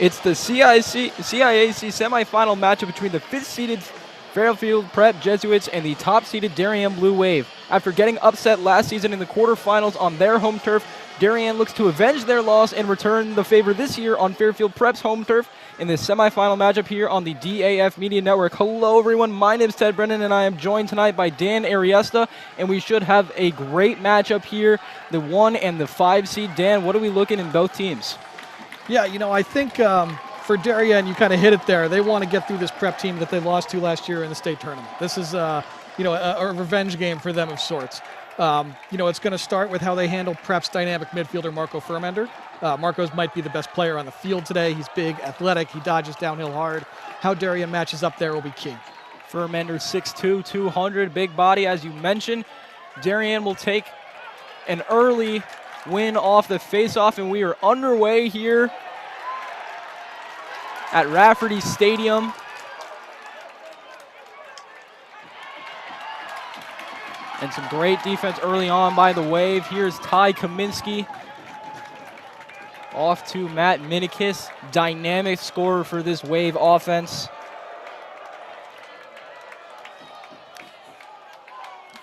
It's the CIAC semifinal matchup between the 5th-seeded Fairfield Prep Jesuits and the top-seeded Darien Blue Wave. After getting upset last season in the quarterfinals on their home turf, Darien looks to avenge their loss and return the favor this year on Fairfield Prep's home turf in this semifinal matchup here on the DAF Media Network. Hello, everyone. My name is Ted Brennan, and I am joined tonight by Dan Ariesta, and we should have a great matchup here, the 1 and the 5 seed. Dan, what are we looking in both teams? Yeah, I think for Darien, you kind of hit it there. They want to get through this prep team that they lost to last year in the state tournament. This is, a revenge game for them of sorts. It's going to start with how they handle Prep's dynamic midfielder, Marco Furmender. Marcos might be the best player on the field today. He's big, athletic. He dodges downhill hard. How Darien matches up there will be key. Furmender, 6'2", 200, big body, as you mentioned. Darien will take an early win off the face-off, and we are underway here at Rafferty Stadium. And some great defense early on by the Wave. Here's Ty Kaminsky off to Matt Minikis, dynamic scorer for this Wave offense.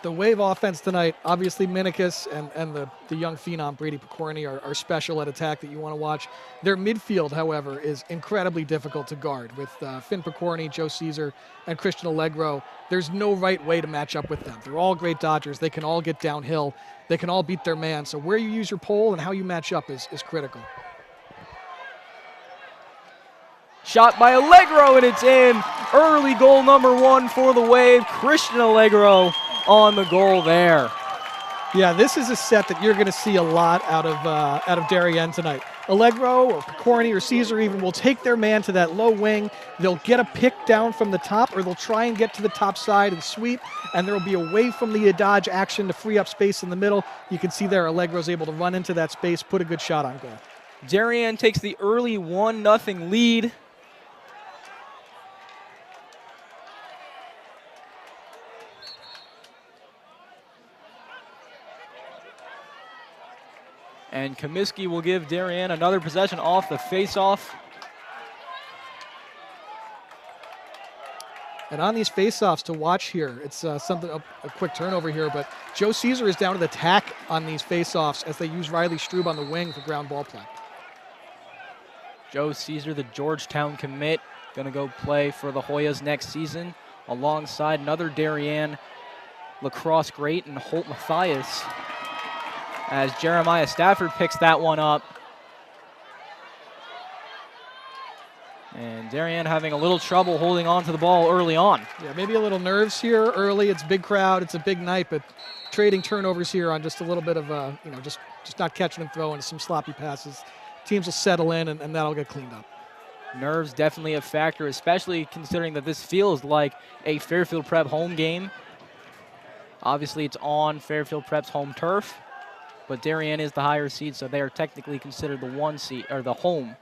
The Wave offense tonight, obviously Minikis and the young phenom Brady Picorni are special at attack that you want to watch. Their midfield, however, is incredibly difficult to guard with Finn Picorni, Joe Caesar, and Christian Allegro. There's no right way to match up with them. They're all great dodgers. They can all get downhill. They can all beat their man. So where you use your pole and how you match up is critical. Shot by Allegro, and it's in. Early goal number 1 for the Wave. Christian Allegro on the goal there. Yeah, this is a set that you're going to see a lot out of Darien tonight. Allegro or Picorni or Caesar even will take their man to that low wing. They'll get a pick down from the top, or they'll try and get to the top side and sweep, and there will be away from the dodge action to free up space in the middle. You can see there Allegro's able to run into that space, put a good shot on goal. Darien takes the early 1-0 lead. And Kaminsky will give Darien another possession off the face-off. And on these face-offs to watch here, it's a quick turnover here, but Joe Caesar is down to the tack on these face-offs as they use Riley Strube on the wing for ground ball play. Joe Caesar, the Georgetown commit, going to go play for the Hoyas next season alongside another Darien lacrosse great and Holt Mathias, as Jeremiah Stafford picks that one up. And Darien having a little trouble holding on to the ball early on. Yeah, maybe a little nerves here early. It's a big crowd, it's a big night, but trading turnovers here on just a little bit of, just not catching and throwing, some sloppy passes. Teams will settle in, and that'll get cleaned up. Nerves definitely a factor, especially considering that this feels like a Fairfield Prep home game. Obviously, it's on Fairfield Prep's home turf, but Darien is the higher seed, so they are technically considered the 1 seed, or the home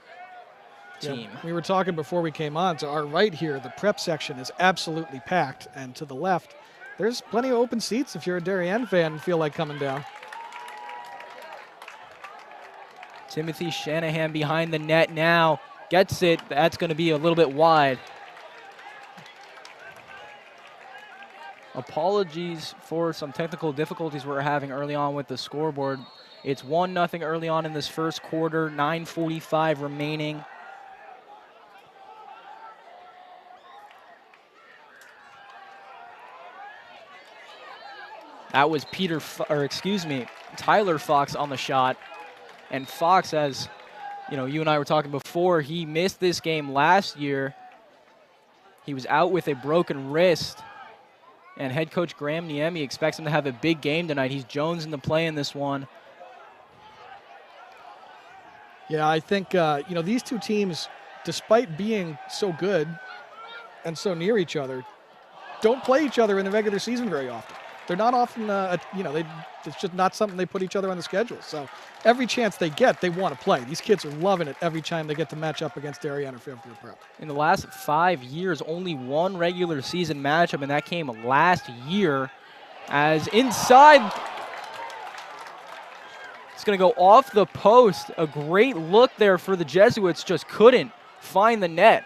team. Yeah, we were talking before we came on. To our right here, the prep section is absolutely packed, and to the left, there's plenty of open seats if you're a Darien fan and feel like coming down. Timothy Shanahan behind the net now. Gets it. That's going to be a little bit wide. Apologies for some technical difficulties we're having early on with the scoreboard. It's 1-0 early on in this first quarter, 9:45 remaining. That was Tyler Fox on the shot. And Fox, as you and I were talking before, he missed this game last year. He was out with a broken wrist. And head coach Graham Niemi expects him to have a big game tonight. He's jonesing to play in this one. Yeah, I think, these two teams, despite being so good and so near each other, don't play each other in the regular season very often. They're not often, it's just not something they put each other on the schedule. So every chance they get, they want to play. These kids are loving it every time they get to match up against Darien or Fairfield Prep. In the last 5 years, only one regular season matchup, and that came last year. As inside, it's going to go off the post. A great look there for the Jesuits, just couldn't find the net.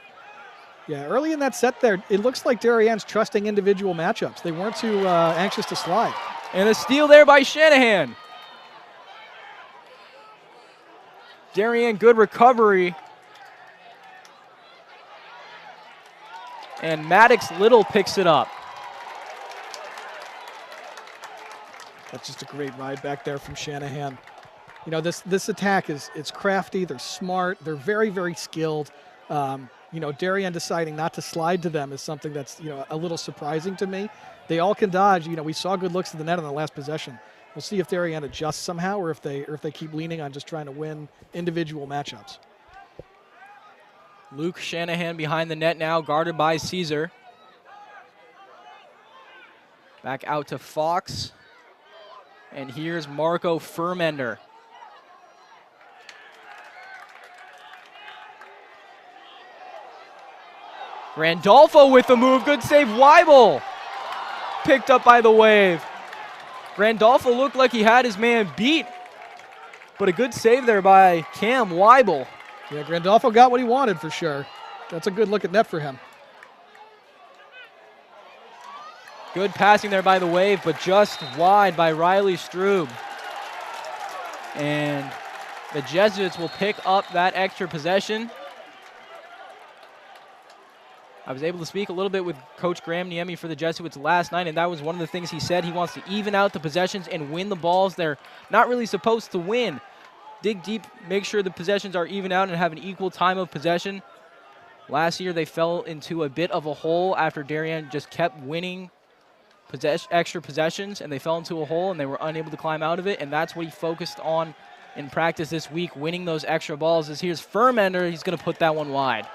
Yeah, early in that set there, it looks like Darien's trusting individual matchups. They weren't too anxious to slide. And a steal there by Shanahan. Darien, good recovery. And Maddox Little picks it up. That's just a great ride back there from Shanahan. You know, this attack it's crafty, they're smart, they're very, very skilled. You know, Darien deciding not to slide to them is something that's, you know, a little surprising to me. They all can dodge. You know, we saw good looks at the net on the last possession. We'll see if Darien adjusts somehow or if they keep leaning on just trying to win individual matchups. Luke Shanahan behind the net now, guarded by Caesar. Back out to Fox. And here's Marco Furmender. Randolfo with the move, good save, Weibel. Picked up by the Wave. Randolfo looked like he had his man beat, but a good save there by Cam Weibel. Yeah, Randolfo got what he wanted for sure. That's a good look at net for him. Good passing there by the Wave, but just wide by Riley Strube. And the Jesuits will pick up that extra possession. I was able to speak a little bit with Coach Graham Niemi for the Jesuits last night, and that was one of the things he said. He wants to even out the possessions and win the balls they're not really supposed to win. Dig deep, make sure the possessions are even out and have an equal time of possession. Last year, they fell into a bit of a hole after Darien just kept winning extra possessions, and they fell into a hole, and they were unable to climb out of it, and that's what he focused on in practice this week, winning those extra balls. As here's Furmender, he's going to put that one wide.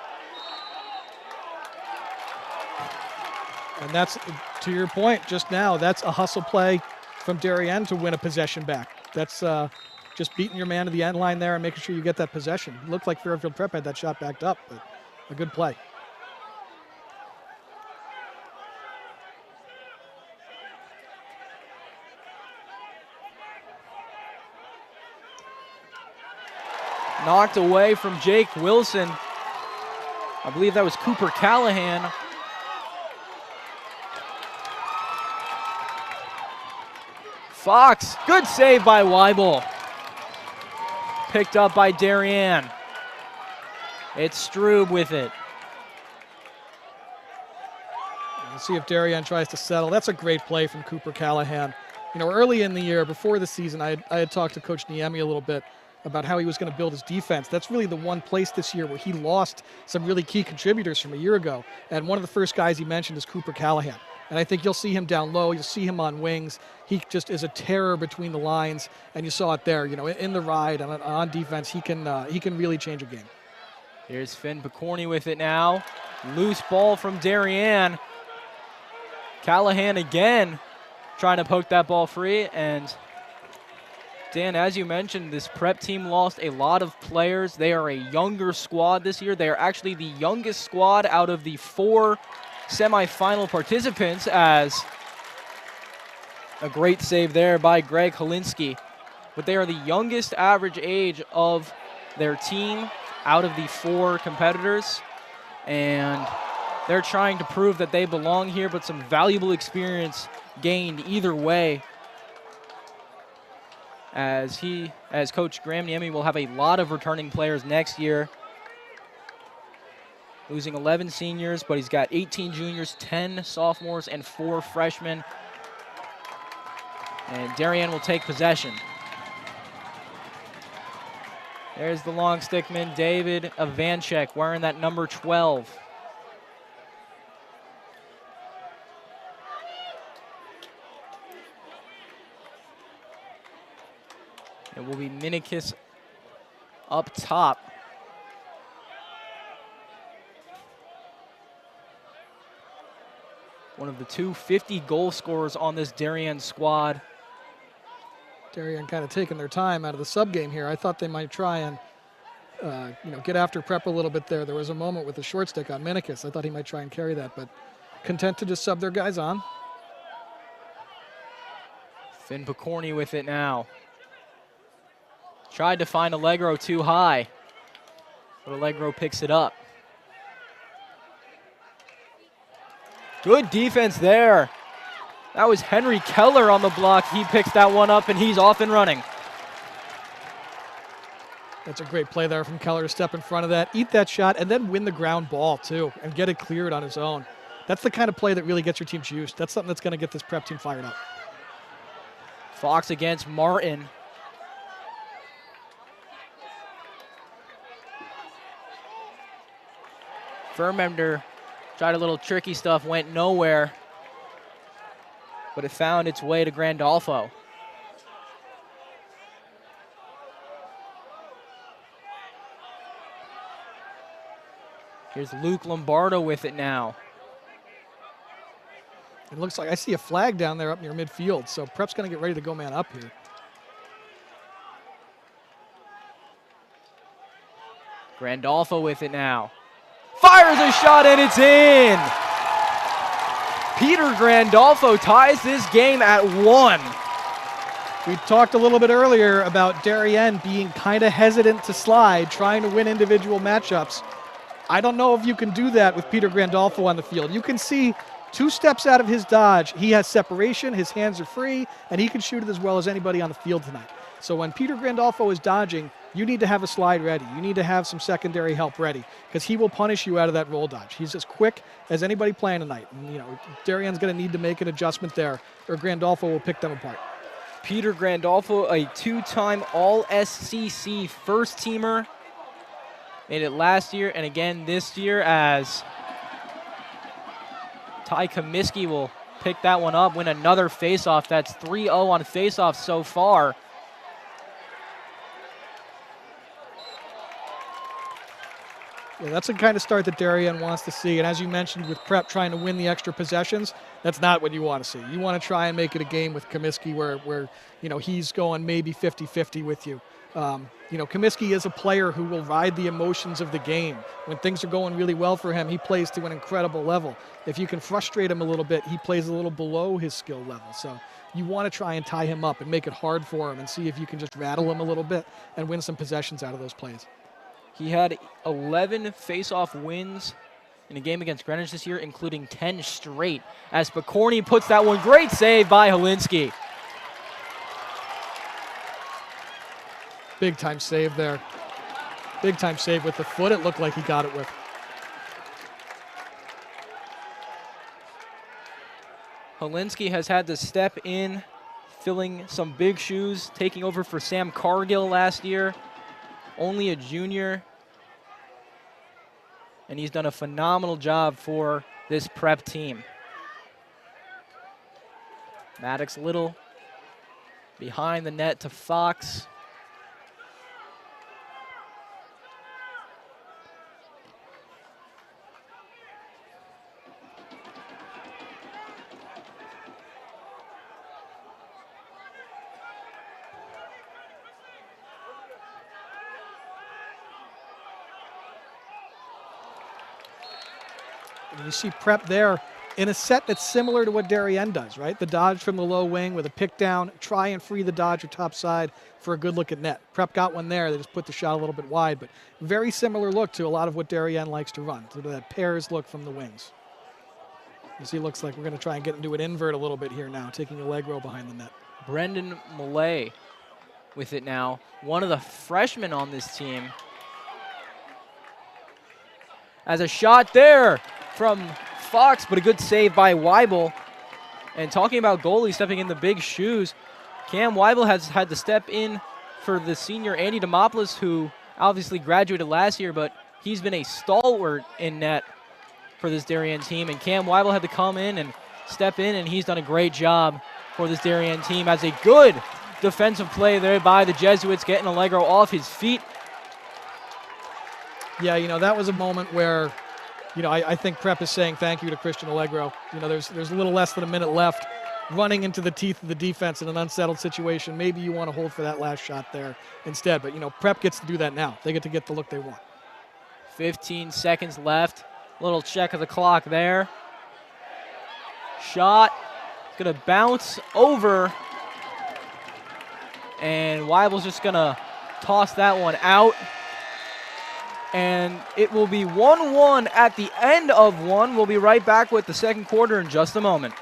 And that's, to your point just now, that's a hustle play from Darien to win a possession back. That's just beating your man to the end line there and making sure you get that possession. It looked like Fairfield Prep had that shot backed up, but a good play. Knocked away from Jake Wilson. I believe that was Cooper Callahan. Fox, good save by Weibel. Picked up by Darien. It's Strube with it. We'll see if Darien tries to settle. That's a great play from Cooper Callahan. You know, early in the year, before the season, I had talked to Coach Niemi a little bit about how he was going to build his defense. That's really the one place this year where he lost some really key contributors from a year ago. And one of the first guys he mentioned is Cooper Callahan. And I think you'll see him down low. You'll see him on wings. He just is a terror between the lines, and you saw it there. You know, in the ride and on defense, he can really change a game. Here's Finn Picorni with it now. Loose ball from Darien. Callahan again trying to poke that ball free. And Dan, as you mentioned, this prep team lost a lot of players. They are a younger squad this year. They are actually the youngest squad out of the 4 semifinal participants, as a great save there by Greg Holinsky. But they are the youngest average age of their team out of the 4 competitors, and they're trying to prove that they belong here, but some valuable experience gained either way, as Coach Graham Niemi will have a lot of returning players next year. Losing 11 seniors, but he's got 18 juniors, 10 sophomores, and 4 freshmen. And Darien will take possession. There's the long stickman, David Ivanchek, wearing that number 12. It will be Minikis up top. One of the 2 50-goal scorers on this Darien squad. Darien kind of taking their time out of the sub game here. I thought they might try and get after Prep a little bit there. There was a moment with a short stick on Minikis. I thought he might try and carry that, but content to just sub their guys on. Finn Picorni with it now. Tried to find Allegro too high, but Allegro picks it up. Good defense there. That was Henry Keller on the block. He picks that one up, and he's off and running. That's a great play there from Keller to step in front of that, eat that shot, and then win the ground ball, too, and get it cleared on his own. That's the kind of play that really gets your team juiced. That's something that's going to get this prep team fired up. Fox against Martin. Vermender tried a little tricky stuff, went nowhere, but it found its way to Grandolfo. Here's Luke Lombardo with it now. It looks like I see a flag down there up near midfield, so Prep's going to get ready to go man up here. Grandolfo with it now. Fires a shot and it's in! Peter Grandolfo ties this game at 1. We talked a little bit earlier about Darien being kind of hesitant to slide, trying to win individual matchups. I don't know if you can do that with Peter Grandolfo on the field. You can see 2 steps out of his dodge, he has separation, his hands are free, and he can shoot it as well as anybody on the field tonight. So when Peter Grandolfo is dodging, you need to have a slide ready. You need to have some secondary help ready because he will punish you out of that roll dodge. He's as quick as anybody playing tonight. And, you know, Darien's going to need to make an adjustment there or Grandolfo will pick them apart. Peter Grandolfo, a 2-time All-SCC first-teamer. Made it last year and again this year as Ty Comiskey will pick that one up, win another faceoff. That's 3-0 on faceoffs so far. Yeah, that's the kind of start that Darien wants to see. And as you mentioned, with Prep trying to win the extra possessions, that's not what you want to see. You want to try and make it a game with Comiskey where you know, he's going maybe 50-50 with you. You know, Comiskey is a player who will ride the emotions of the game. When things are going really well for him, he plays to an incredible level. If you can frustrate him a little bit, he plays a little below his skill level. So you want to try and tie him up and make it hard for him and see if you can just rattle him a little bit and win some possessions out of those plays. He had 11 face-off wins in a game against Greenwich this year, including 10 straight, as Picorni puts that one. Great save by Helinski. Big time save there. Big time save with the foot. It looked like he got it with. Helinski has had to step in, filling some big shoes, taking over for Sam Cargill last year. Only a junior, and he's done a phenomenal job for this Prep team. Maddox Little behind the net to Fox. You see Prep there in a set that's similar to what Darien does, right? The dodge from the low wing with a pick down, try and free the dodger top side for a good look at net. Prep got one there. They just put the shot a little bit wide, but very similar look to a lot of what Darien likes to run, to that pairs look from the wings. You see, it looks like we're going to try and get into an invert a little bit here now, taking a leg roll behind the net. Brendan Millay with it now, one of the freshmen on this team. As a shot there from Fox, but a good save by Weibel. And talking about goalie stepping in the big shoes, Cam Weibel has had to step in for the senior Andy Demopoulos, who obviously graduated last year, but he's been a stalwart in net for this Darien team. And Cam Weibel had to come in and step in, and he's done a great job for this Darien team. As a good defensive play there by the Jesuits, getting Allegro off his feet. Yeah, you know, that was a moment where, you know, I think Prep is saying thank you to Christian Allegro. You know, there's a little less than a minute left, running into the teeth of the defense in an unsettled situation. Maybe you want to hold for that last shot there instead. But, you know, Prep gets to do that now. They get to get the look they want. 15 seconds left. Little check of the clock there. Shot. Going to bounce over. And Weibel's just going to toss that one out. And it will be 1-1 at the end of one. We'll be right back with the second quarter in just a moment.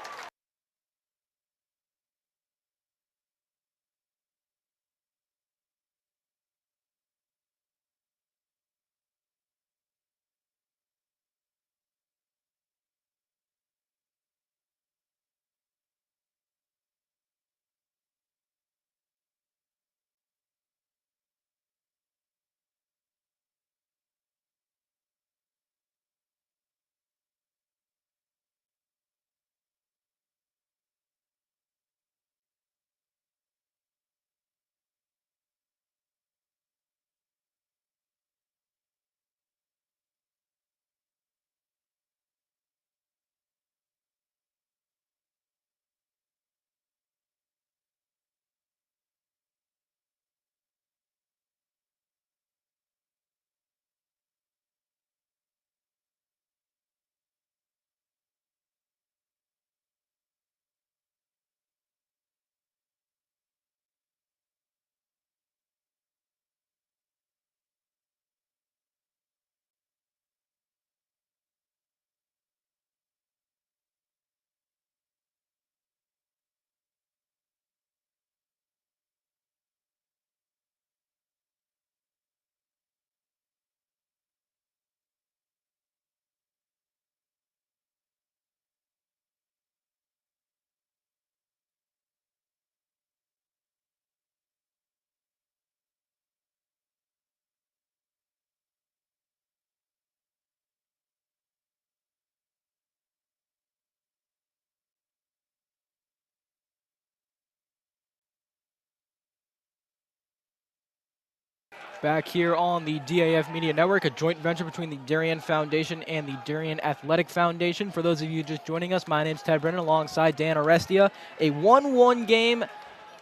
Back here on the DAF Media Network, a joint venture between the Darien Foundation and the Darien Athletic Foundation. For those of you just joining us, my name's Ted Brennan alongside Dan Arestia. A 1-1 game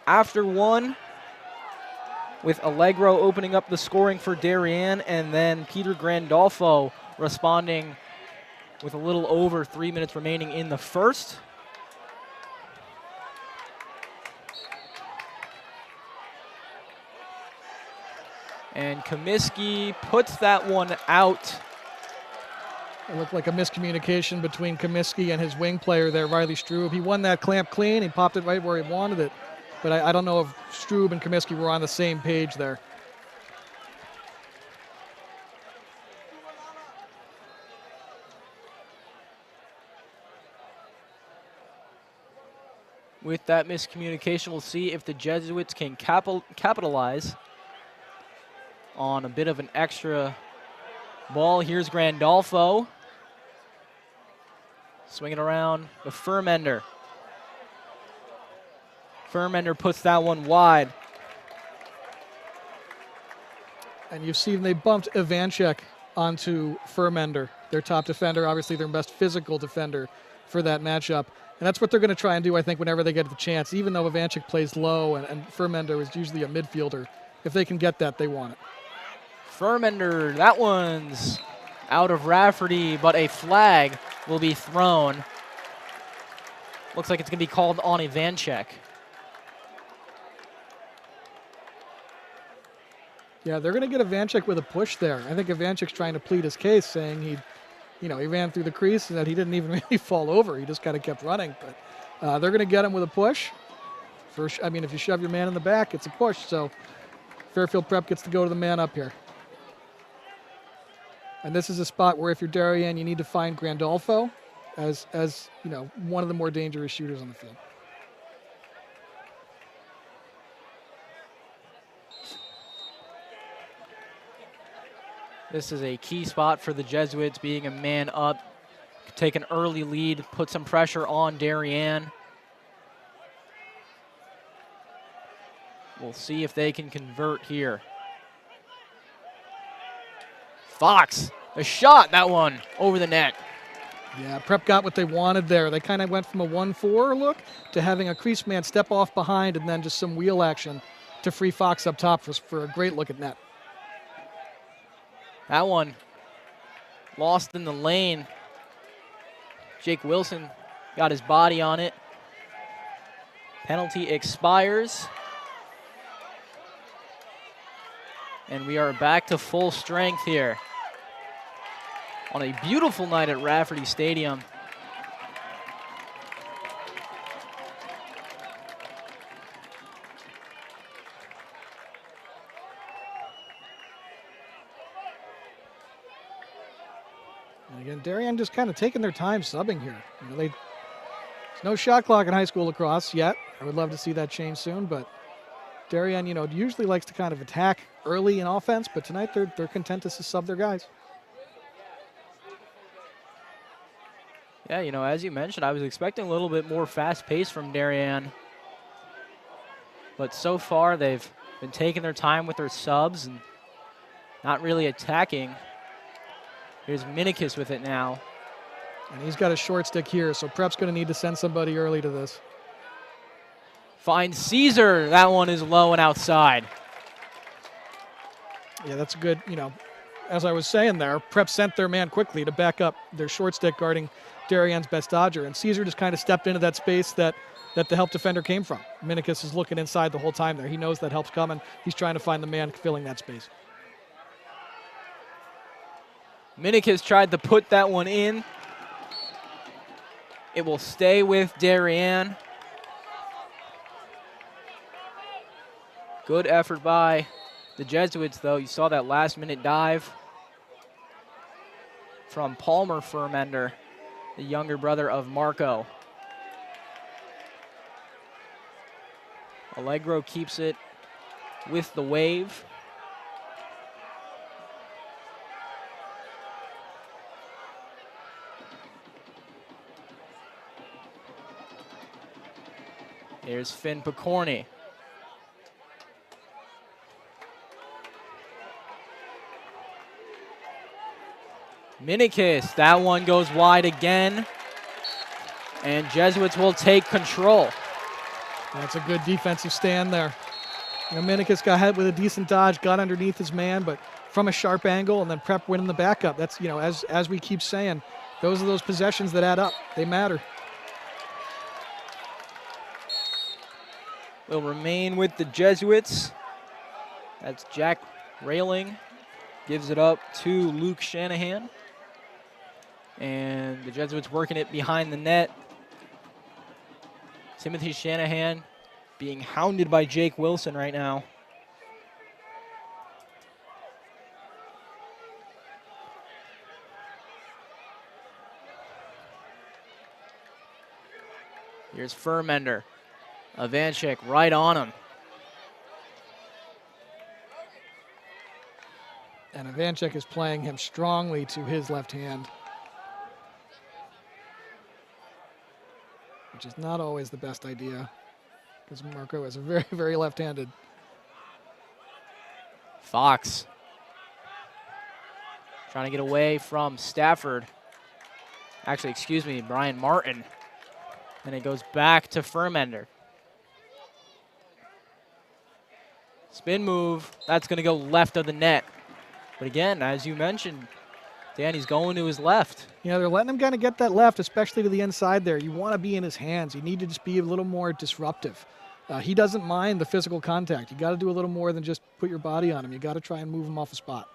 after one, with Allegro opening up the scoring for Darien, and then Peter Grandolfo responding with a little over 3 minutes remaining in the first. And Comiskey puts that one out. It looked like a miscommunication between Comiskey and his wing player there, Riley Strube. He won that clamp clean. He popped it right where he wanted it. But I don't know if Strube and Comiskey were on the same page there. With that miscommunication, we'll see if the Jesuits can capitalize on a bit of an extra ball. Here's Grandolfo. Swinging around the Furmender. Furmender puts that one wide. And you've seen they bumped Ivanchek onto Furmender, their top defender, obviously their best physical defender for that matchup. And that's what they're going to try and do, I think, whenever they get the chance, even though Ivanchek plays low and Furmender is usually a midfielder. If they can get that, they want it. Furmender, that one's out of Rafferty, but a flag will be thrown. Looks like it's going to be called on Ivanchek. Yeah, they're going to get Ivanchek with a push there. I think Ivanchek's trying to plead his case, saying he ran through the crease and that he didn't even really fall over. He just kind of kept running. But they're going to get him with a push. If you shove your man in the back, it's a push. So Fairfield Prep gets to go to the man up here. And this is a spot where if you're Darien, you need to find Grandolfo as one of the more dangerous shooters on the field. This is a key spot for the Jesuits, being a man up, take an early lead, put some pressure on Darien. We'll see if they can convert here. Fox, a shot, that one over the net. Yeah, Prep got what they wanted there. They kind of went from a 1-4 look to having a crease man step off behind and then just some wheel action to free Fox up top for a great look at net. That one lost in the lane. Jake Wilson got his body on it. Penalty expires. And we are back to full strength here. on a beautiful night at Rafferty Stadium. And again, Darien just kind of taking their time subbing here. You know, there's no shot clock in high school lacrosse yet. I would love to see that change soon, but Darien, you know, usually likes to kind of attack early in offense, but tonight they're content to sub their guys. Yeah, you know, as you mentioned, I was expecting a little bit more fast pace from Darien, but so far they've been taking their time with their subs and not really attacking. Here's Minikis with it now. And he's got a short stick here, so Prep's going to need to send somebody early to this. Finds Caesar. That one is low and outside. Yeah, that's a good, you know, as I was saying there, Prep sent their man quickly to back up their short stick guarding Darien's best dodger, and Caesar just kind of stepped into that space that the help defender came from. Minikis is looking inside the whole time there. He knows that help's coming. He's trying to find the man filling that space. Minikis tried to put that one in. It will stay with Darien. Good effort by the Jesuits, though. You saw that last-minute dive from Palmer Furmender, the younger brother of Marco. Allegro keeps it with the wave. Here's Finn Picorni. Minikis, that one goes wide again. And Jesuits will take control. That's a good defensive stand there. You know, Minikis got hit with a decent dodge, got underneath his man, but from a sharp angle, and then Prep winning the backup. That's, you know, as we keep saying, those are those possessions that add up. They matter. Will remain with the Jesuits. That's Jack Railing. Gives it up to Luke Shanahan. And the Jesuits working it behind the net. Timothy Shanahan being hounded by Jake Wilson right now. Here's Furmender. Ivanchik right on him. And Ivanchik is playing him strongly to his left hand, which is not always the best idea because Marco is a very, very left-handed. Fox trying to get away from Stafford. Actually, excuse me, Brian Martin. And it goes back to Furmender. Spin move, that's going to go left of the net. But again, as you mentioned, Danny's going to his left. You know, they're letting him kind of get that left, especially to the inside there. You want to be in his hands. You need to just be a little more disruptive. He doesn't mind the physical contact. You got to do a little more than just put your body on him. You got to try and move him off the spot.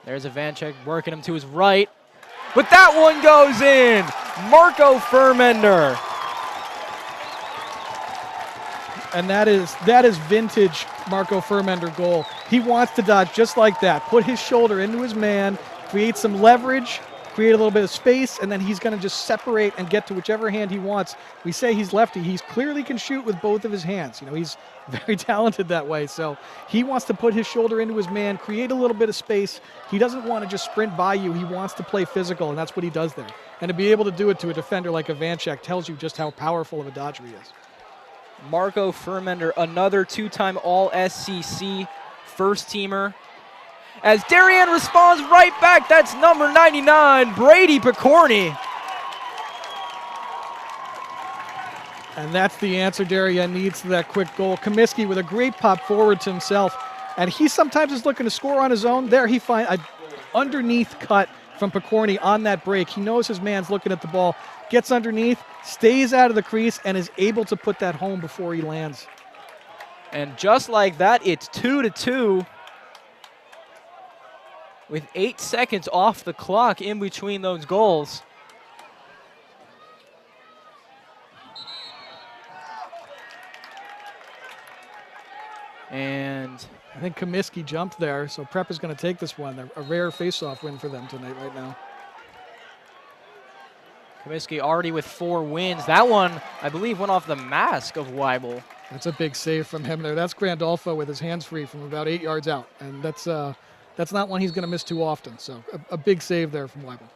There's Ivanchik working him to his right. But that one goes in. Marco Furmender. And that is vintage Marco Furmender goal. He wants to dodge just like that. Put his shoulder into his man, create some leverage, create a little bit of space, and then he's going to just separate and get to whichever hand he wants. We say he's lefty. He clearly can shoot with both of his hands. You know, he's very talented that way. So he wants to put his shoulder into his man, create a little bit of space. He doesn't want to just sprint by you. He wants to play physical, and that's what he does there. And to be able to do it to a defender like Ivanchik tells you just how powerful of a dodger he is. Marco Furmender, another two-time All-SEC first-teamer. As Darien responds right back, that's number 99, Brady Picorni. And that's the answer Darien needs to that quick goal. Comiskey with a great pop forward to himself. And he sometimes is looking to score on his own. There he finds an underneath cut from Picorni on that break. He knows his man's looking at the ball, gets underneath, stays out of the crease, and is able to put that home before he lands. And just like that, it's 2-2 with 8 seconds off the clock in between those goals. And I think Comiskey jumped there, so Prep is going to take this one. A rare face-off win for them tonight right now. Comiskey already with 4 wins. That one, I believe, went off the mask of Weibel. That's a big save from him there. That's Grandolfo with his hands free from about 8 yards out, and that's not one he's going to miss too often. So a big save there from Weibel.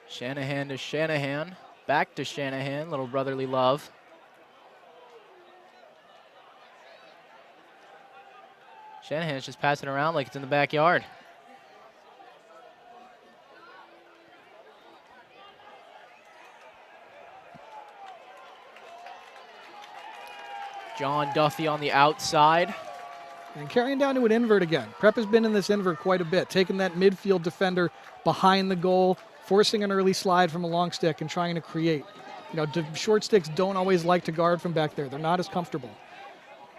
Shanahan to Shanahan, back to Shanahan, little brotherly love. Shanahan's just passing around like it's in the backyard. John Duffy on the outside. And carrying down to an invert again. Prep has been in this invert quite a bit, taking that midfield defender behind the goal, forcing an early slide from a long stick and trying to create. You know, short sticks don't always like to guard from back there. They're not as comfortable.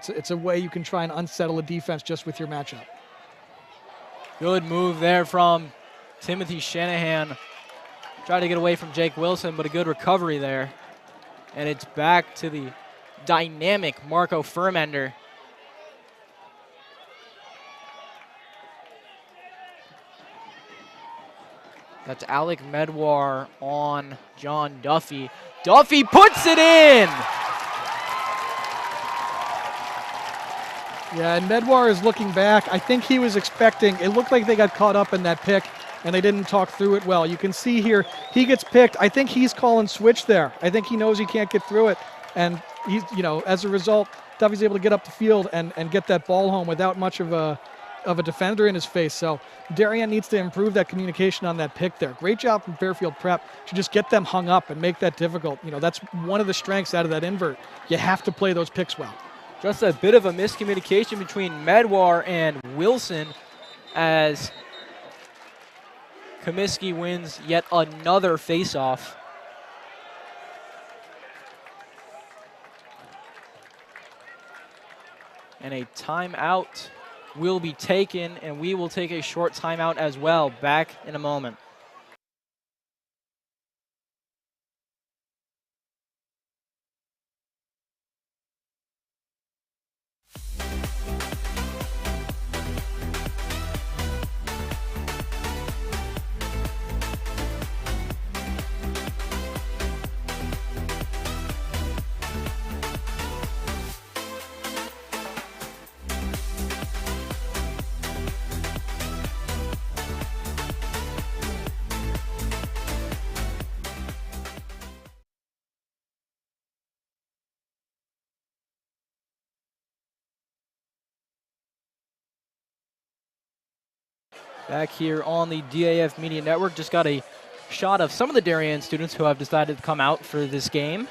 It's a way you can try and unsettle a defense just with your matchup. Good move there from Timothy Shanahan. Tried to get away from Jake Wilson, but a good recovery there. And it's back to the dynamic Marco Furmender. That's Alec Medwar on John Duffy. Duffy puts it in! Yeah, and Medwar is looking back. I think he was expecting, it looked like they got caught up in that pick and they didn't talk through it well. You can see here, he gets picked. I think he's calling switch there. I think he knows he can't get through it. And he's, you know, as a result, Duffy's able to get up the field and get that ball home without much of a defender in his face. So Darien needs to improve that communication on that pick there. Great job from Fairfield Prep to just get them hung up and make that difficult. You know, that's one of the strengths out of that invert. You have to play those picks well. Just a bit of a miscommunication between Medwar and Wilson as Comiskey wins yet another faceoff. And a timeout will be taken, and we will take a short timeout as well. Back in a moment. Back here on the DAF Media Network, just got a shot of some of the Darien students who have decided to come out for this game.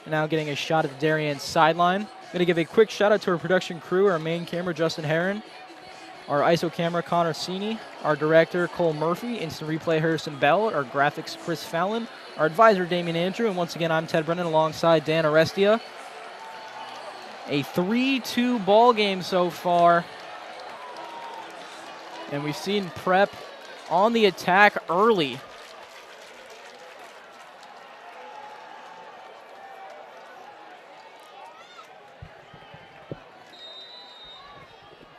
And now getting a shot at the Darien sideline. Going to give a quick shout out to our production crew, our main camera, Justin Herron, our ISO camera, Connor Sini, our director, Cole Murphy, instant replay, Harrison Bell, our graphics, Chris Fallon, our advisor, Damian Andrew, and once again, I'm Ted Brennan alongside Dan Arestia. A 3-2 ball game so far. And we've seen Prep on the attack early.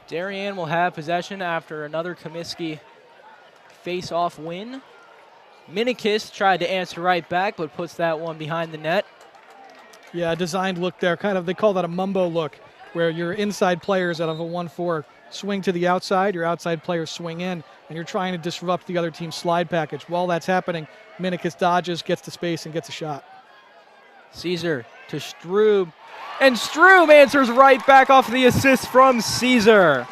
Darien will have possession after another Comiskey face-off win. Minikis tried to answer right back, but puts that one behind the net. Yeah, a designed look there. Kind of, they call that a mumbo look, where your inside players out of a 1-4 swing to the outside, your outside players swing in, and you're trying to disrupt the other team's slide package. While that's happening, Minikis dodges, gets to space, and gets a shot. Caesar to Strube, and Strube answers right back off the assist from Caesar.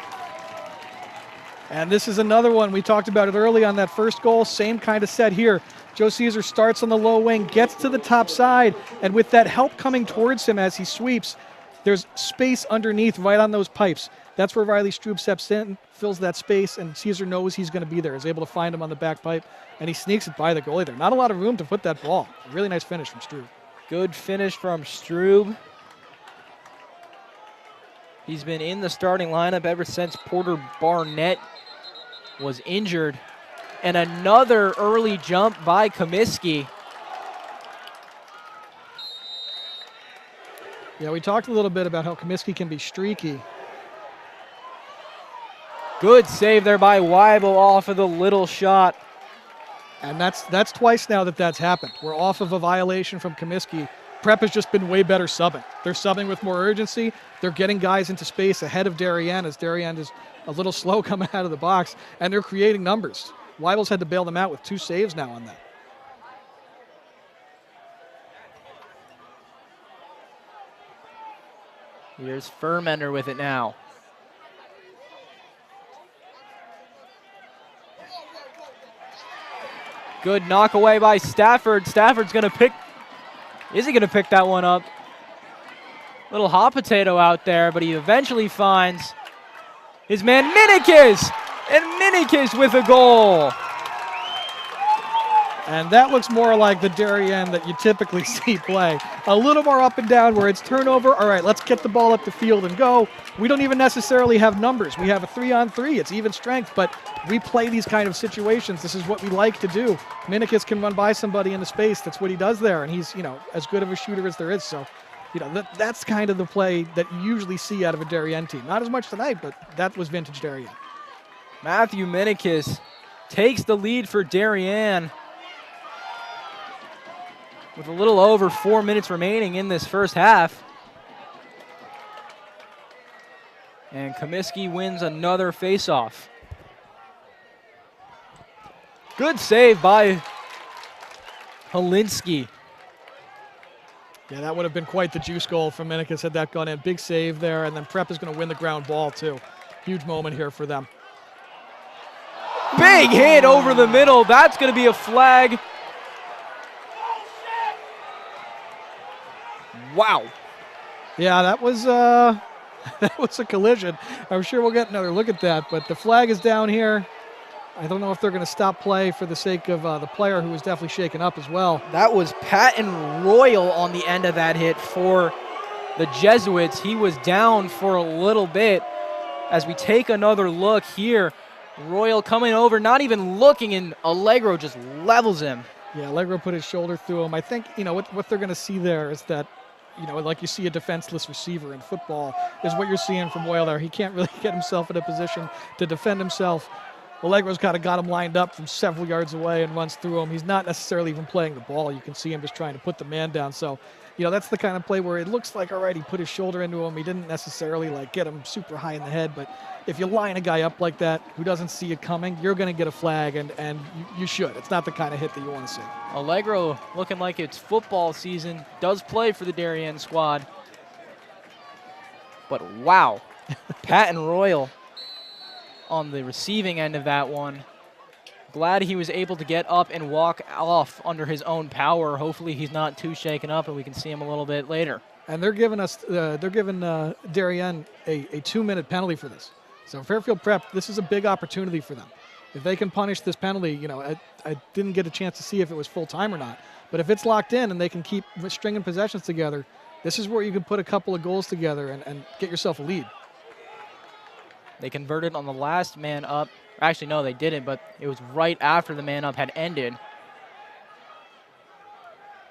And this is another one. We talked about it early on that first goal. Same kind of set here. Joe Caesar starts on the low wing, gets to the top side, and with that help coming towards him as he sweeps, there's space underneath right on those pipes. That's where Riley Strube steps in, fills that space, and Caesar knows he's going to be there. Is able to find him on the back pipe, and he sneaks it by the goalie there. Not a lot of room to put that ball. Really nice finish from Strube. Good finish from Strube. He's been in the starting lineup ever since Porter Barnett was injured. And another early jump by Comiskey. Yeah, we talked a little bit about how Comiskey can be streaky. Good save there by Weibel off of the little shot. And that's twice now that's happened. We're off of a violation from Comiskey. Prep has just been way better subbing. They're subbing with more urgency. They're getting guys into space ahead of Darien, as Darien is a little slow coming out of the box, and they're creating numbers. Weibel's had to bail them out with 2 saves now on that. Here's Furmender with it now. Good knock away by Stafford. Stafford's going to pick. Is he going to pick that one up? Little hot potato out there, but he eventually finds his man Minikis. And Minikis with a goal. And that looks more like the Darien that you typically see play. A little more up and down where it's turnover. All right, let's get the ball up the field and go. We don't even necessarily have numbers. We have a 3-on-3. It's even strength, but we play these kind of situations. This is what we like to do. Minikis can run by somebody in the space. That's what he does there, and he's, as good of a shooter as there is. So, that's kind of the play that you usually see out of a Darien team. Not as much tonight, but that was vintage Darien. Matthew Minikis takes the lead for Darien with a little over 4 minutes remaining in this first half. And Comiskey wins another faceoff. Good save by Holinsky. Yeah, that would have been quite the juice goal from Minikis had that gone in. Big save there, and then Prep is going to win the ground ball too. Huge moment here for them. Big hit over the middle. That's going to be a flag. Wow. Yeah, that was that was a collision. I'm sure we'll get another look at that, but the flag is down here. I don't know if they're going to stop play for the sake of the player who was definitely shaken up as well. That was Patton Royal on the end of that hit for the Jesuits. He was down for a little bit. As we take another look here, Royal coming over, not even looking, and Allegro just levels him. Yeah, Allegro put his shoulder through him. I think, what they're going to see there is that, like you see a defenseless receiver in football, is what you're seeing from Royal there. He can't really get himself in a position to defend himself. Allegro's kind of got him lined up from several yards away and runs through him. He's not necessarily even playing the ball. You can see him just trying to put the man down. So, that's the kind of play where it looks like, all right, he put his shoulder into him. He didn't necessarily get him super high in the head. But if you line a guy up like that who doesn't see it coming, you're going to get a flag, and you should. It's not the kind of hit that you want to see. Allegro looking like it's football season. Does play for the Darien squad. But wow, Patton Royal on the receiving end of that one. Glad he was able to get up and walk off under his own power. Hopefully he's not too shaken up and we can see him a little bit later. And they're giving Darien a 2-minute penalty for this. So Fairfield Prep, this is a big opportunity for them. If they can punish this penalty, I didn't get a chance to see if it was full time or not. But if it's locked in and they can keep stringing possessions together, this is where you can put a couple of goals together and get yourself a lead. They converted on the last man up. Actually, no, they didn't, but it was right after the man up had ended.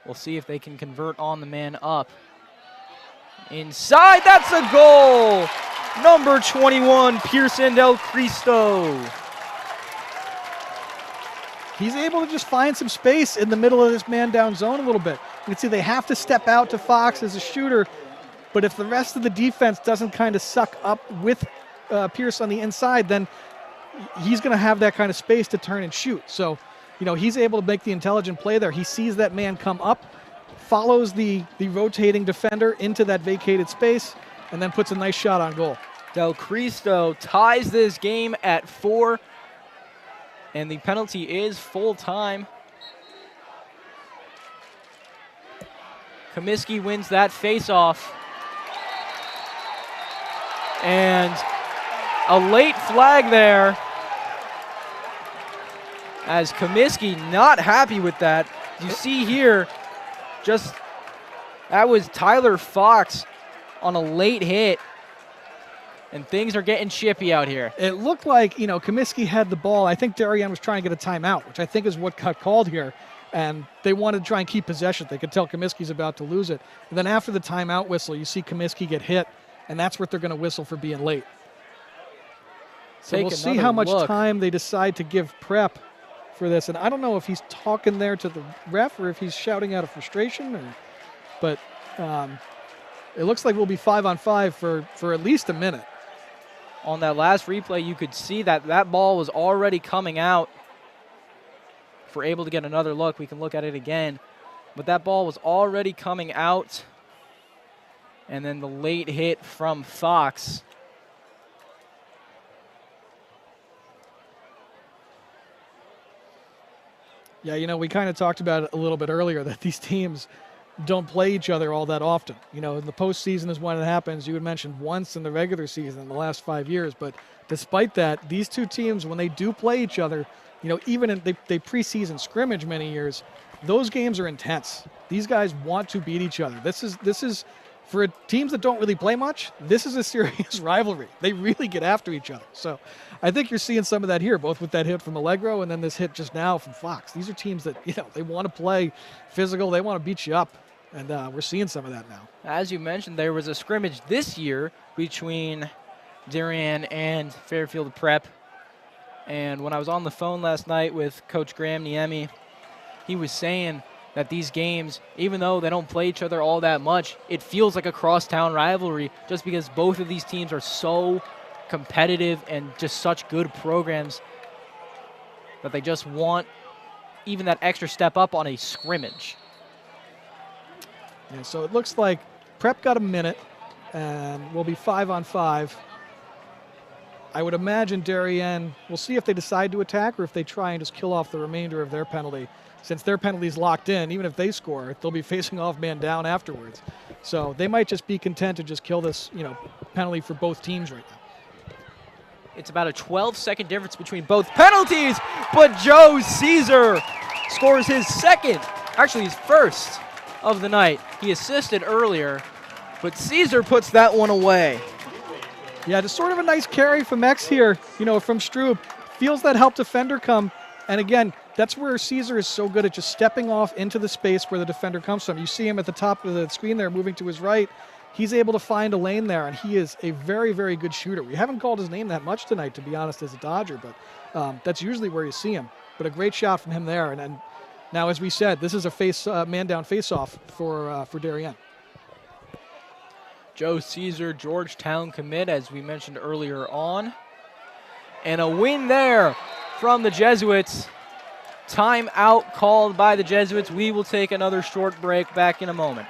We'll see if they can convert on the man up. Inside, that's a goal! Number 21, Pearson Del Cristo. He's able to just find some space in the middle of this man-down zone a little bit. You can see they have to step out to Fox as a shooter, but if the rest of the defense doesn't kind of suck up with Pierce on the inside, then he's going to have that kind of space to turn and shoot. So, he's able to make the intelligent play there. He sees that man come up, follows the rotating defender into that vacated space, and then puts a nice shot on goal. Del Cristo ties this game at 4, and the penalty is full time. Comiskey wins that faceoff. And A late flag there, as Comiskey not happy with that. You see here, that was Tyler Fox on a late hit, and things are getting chippy out here. It looked like, Comiskey had the ball. I think Darien was trying to get a timeout, which I think is what got called here, and they wanted to try and keep possession. They could tell Comiskey's about to lose it. And then after the timeout whistle, you see Comiskey get hit, and that's what they're going to whistle for being late. So we'll see how much time they decide to give Prep for this. And I don't know if he's talking there to the ref or if he's shouting out of frustration. But it looks like we'll be 5-on-5 for at least a minute. On that last replay, you could see that ball was already coming out. If we're able to get another look, we can look at it again. But that ball was already coming out. And then the late hit from Fox. Yeah, we kind of talked about it a little bit earlier that these teams don't play each other all that often. In the postseason is when it happens. You had mentioned once in the regular season in the last 5 years. But despite that, these two teams, when they do play each other, even in they preseason scrimmage many years, those games are intense. These guys want to beat each other. This is for teams that don't really play much, this is a serious rivalry. They really get after each other. So I think you're seeing some of that here, both with that hit from Allegro and then this hit just now from Fox. These are teams that, they want to play physical. They want to beat you up. And we're seeing some of that now. As you mentioned, there was a scrimmage this year between Darien and Fairfield Prep. And when I was on the phone last night with Coach Graham Niemi, he was saying that these games, even though they don't play each other all that much, it feels like a crosstown rivalry just because both of these teams are so competitive and just such good programs that they just want even that extra step up on a scrimmage. Yeah, so it looks like Prep got a minute, and we'll be 5-on-5. I would imagine Darien, we'll see if they decide to attack or if they try and just kill off the remainder of their penalty. Since their penalty's locked in, even if they score, they'll be facing off man down afterwards. So they might just be content to just kill this, penalty for both teams right now. It's about a 12-second difference between both penalties, but Joe Caesar scores his his first of the night. He assisted earlier, but Caesar puts that one away. Yeah, just sort of a nice carry from X here, from Stroop. Feels that help defender come. And again, that's where Caesar is so good at just stepping off into the space where the defender comes from. You see him at the top of the screen there moving to his right. He's able to find a lane there, and he is a very, very good shooter. We haven't called his name that much tonight, to be honest, as a Dodger, but that's usually where you see him. But a great shot from him there. And now, as we said, this is a man-down face-off for Darien. Joe Caesar, Georgetown commit, as we mentioned earlier on. And a win there from the Jesuits. Timeout called by the Jesuits. We will take another short break. Back in a moment.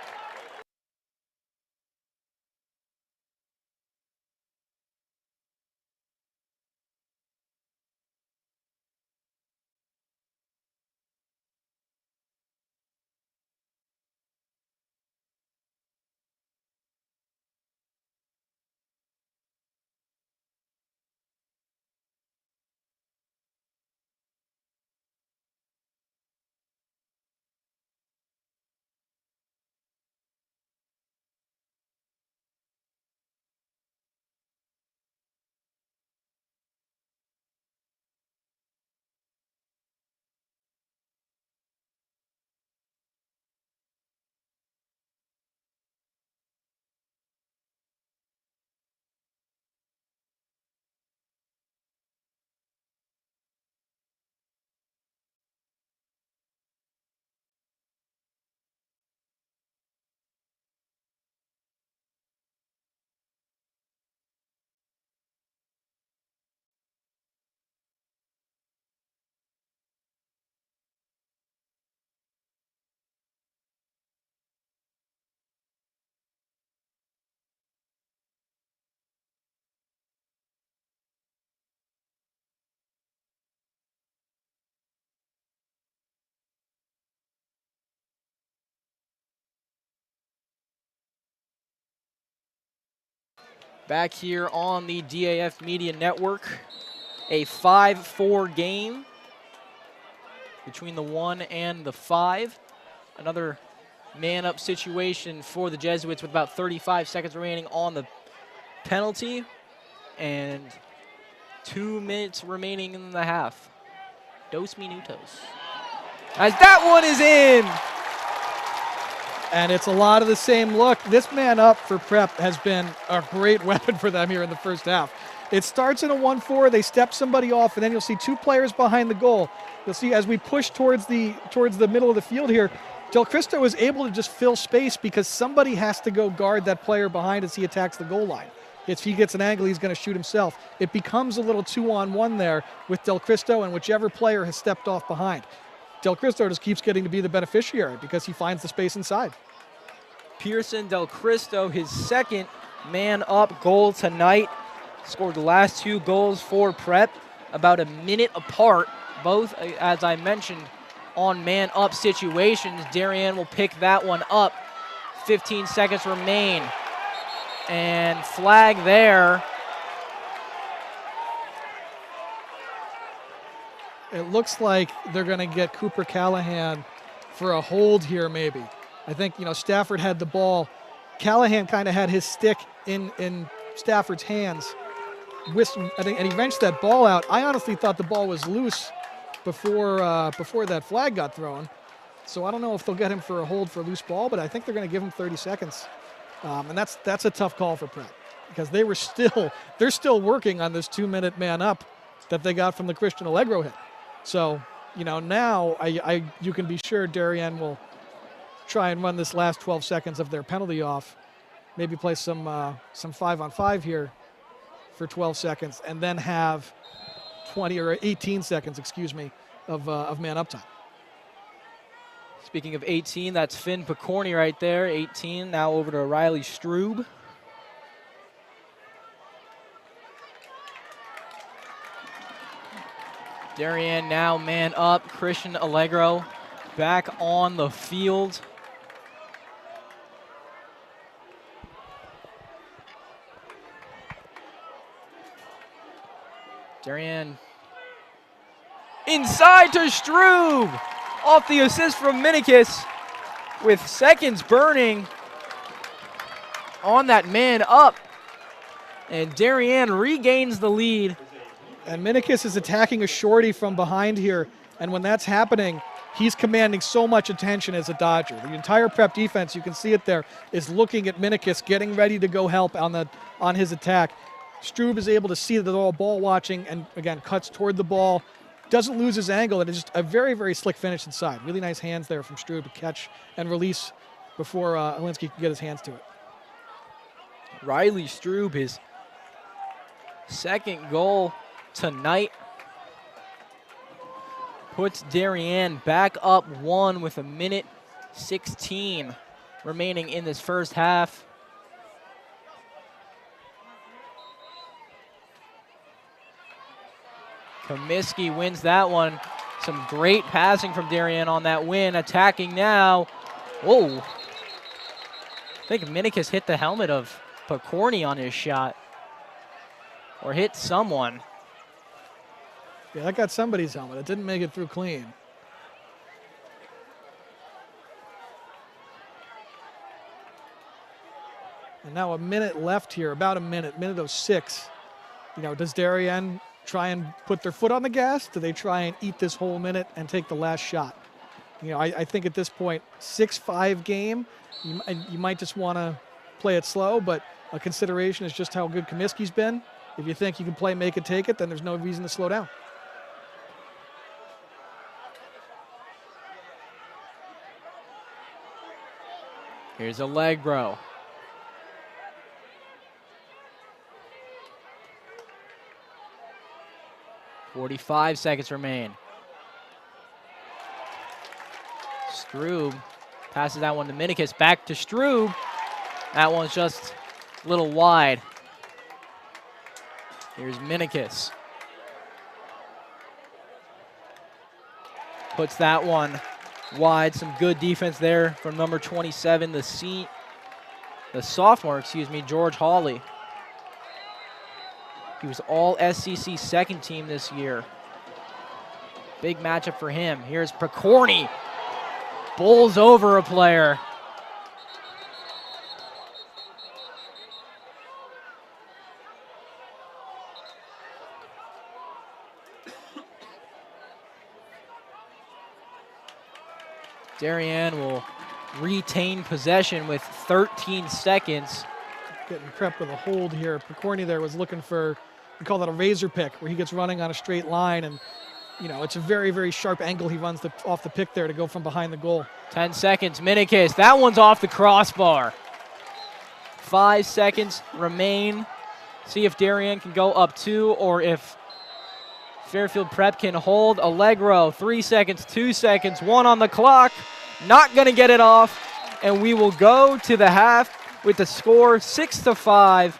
Back here on the DAF Media Network, a 5-4 game between the 1 and the 5. Another man-up situation for the Jesuits with about 35 seconds remaining on the penalty and 2 minutes remaining in the half. 2 minutos. As that one is in! And it's a lot of the same look. This man up for Prep has been a great weapon for them here in the first half. It starts in a 1-4, they step somebody off, and then you'll see 2 players behind the goal. You'll see as we push towards the middle of the field here, Del Cristo is able to just fill space because somebody has to go guard that player behind as he attacks the goal line. If he gets an angle, he's going to shoot himself. It becomes a little 2-on-1 there with Del Cristo and whichever player has stepped off behind. Del Cristo just keeps getting to be the beneficiary because he finds the space inside. Pearson Del Cristo, his second man-up goal tonight. Scored the last 2 goals for Prep, about a minute apart. Both, as I mentioned, on man-up situations. Darien will pick that one up. 15 seconds remain. And flag there. It looks like they're going to get Cooper Callahan for a hold here maybe. I think, Stafford had the ball. Callahan kind of had his stick in Stafford's hands. And he wrenched that ball out. I honestly thought the ball was loose before that flag got thrown. So I don't know if they'll get him for a hold for a loose ball, but I think they're going to give him 30 seconds. And that's a tough call for Prep because they're still working on this 2-minute man up that they got from the Christian Allegro hit. So, now you can be sure Darien will try and run this last 12 seconds of their penalty off, maybe play some 5-on-5 here for 12 seconds, and then have 20 or 18 seconds, of man-up time. Speaking of 18, that's Finn Picorni right there, 18. Now over to Riley Strube. Darien now man up. Christian Allegro back on the field. Darien inside to Strube. Off the assist from Minikis with seconds burning on that man up. And Darien regains the lead. And Minikis is attacking a shorty from behind here. And when that's happening, he's commanding so much attention as a Dodger. The entire Prep defense, you can see it there, is looking at Minikis, getting ready to go help on his attack. Strube is able to see the ball watching and, again, cuts toward the ball. Doesn't lose his angle, and it's just a very, very slick finish inside. Really nice hands there from Strube to catch and release before Alinsky can get his hands to it. Riley Strube, his second goal tonight, puts Darien back up 1 with 1:16 remaining in this first half. Comiskey wins that one. Some great passing from Darien on that win. Attacking now. Whoa. I think Minikis hit the helmet of Picorni on his shot. Or hit someone. Yeah, that got somebody's helmet. It didn't make it through clean. And now a minute left here, about a minute 06. Does Darien try and put their foot on the gas? Do they try and eat this whole minute and take the last shot? I think at this point, 6-5 game, you might just want to play it slow, but a consideration is just how good Comiskey's been. If you think you can play make it, take it, then there's no reason to slow down. Here's Allegro. .45 seconds remain. Strube passes that one to Minikis. Back to Strube. That one's just a little wide. Here's Minikis. Puts that one wide. Some good defense there from number 27, the sophomore, George Hawley. He was all SEC second team this year. Big matchup for him. Here's Picorni. Bowls over a player. Darien will retain possession with 13 seconds. Getting Prep with a hold here. Picorni there was looking for, we call that a razor pick, where he gets running on a straight line, and you know, it's a very, very sharp angle he runs off the pick there to go from behind the goal. 10 seconds, Minikis. That one's off the crossbar. 5 seconds remain. See if Darien can go up 2 or if Fairfield Prep can hold. Allegro, 3 seconds, 2 seconds, 1 on the clock. Not going to get it off, and we will go to the half with the score 6-5.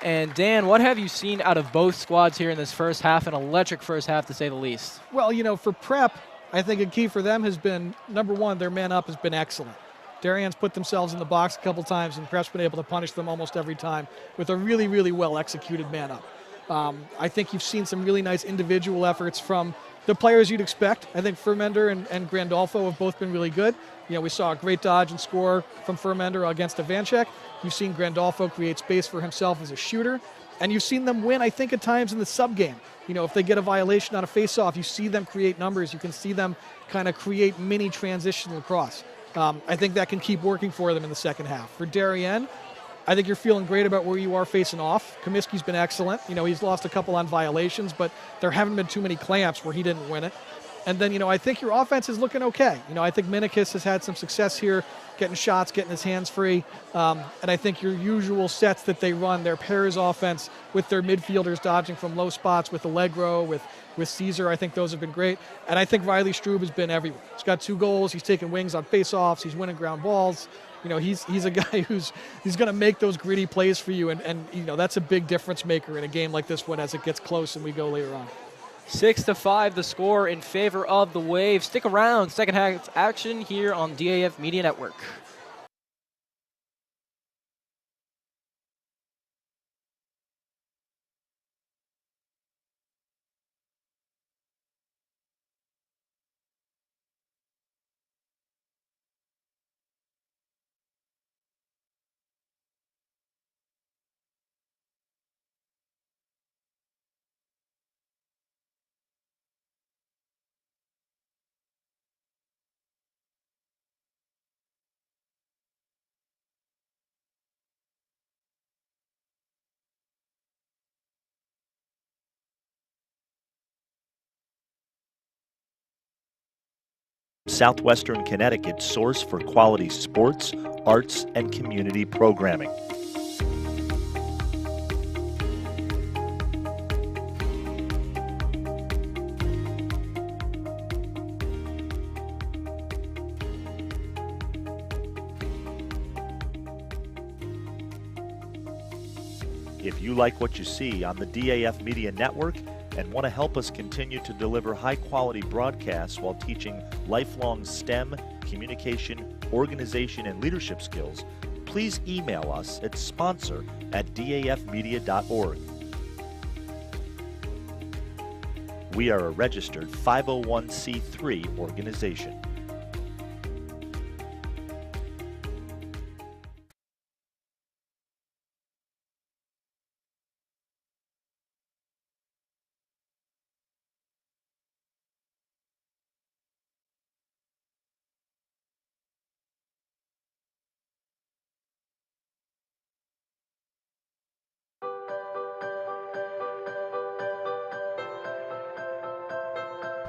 And Dan, what have you seen out of both squads here in this first half? An electric first half, to say the least. Well, you know, for Prep, I think a key for them has been, number one, their man up has been excellent. Darien's put themselves in the box a couple times, and Prep's been able to punish them almost every time with a really, really well-executed man up. I think you've seen some really nice individual efforts from the players you'd expect. I think Fermender and Grandolfo have both been really good. You know, we saw a great dodge and score from Fermender against Ivanchek. You've seen Grandolfo create space for himself as a shooter. And you've seen them win, I think, at times in the sub-game. You know, if they get a violation on a face-off, you see them create numbers. You can see them kind of create mini transition lacrosse. I think that can keep working for them in the second half. For Darien, I think you're feeling great about where you are facing off. Comiskey's been excellent. You know, he's lost a couple on violations, but there haven't been too many clamps where he didn't win it. And then, you know, I think your offense is looking okay. You know, I think Minikis has had some success here, getting shots, getting his hands free. And I think your usual sets that they run, their pairs offense with their midfielders dodging from low spots with Allegro, with Caesar, I think those have been great. And I think Riley Strube has been everywhere. He's got 2 goals. He's taking wings on face-offs. He's winning ground balls. You know, he's a guy he's going to make those gritty plays for you. And, you know, that's a big difference maker in a game like this one as it gets close and we go later on. 6-5 the score in favor of the Wave. Stick around. Second half action here on DAF Media Network. Southwestern Connecticut's source for quality sports, arts, and community programming. If you like what you see on the DAF Media Network and want to help us continue to deliver high-quality broadcasts while teaching lifelong STEM, communication, organization, and leadership skills, please email us at sponsor@dafmedia.org. We are a registered 501c3 organization.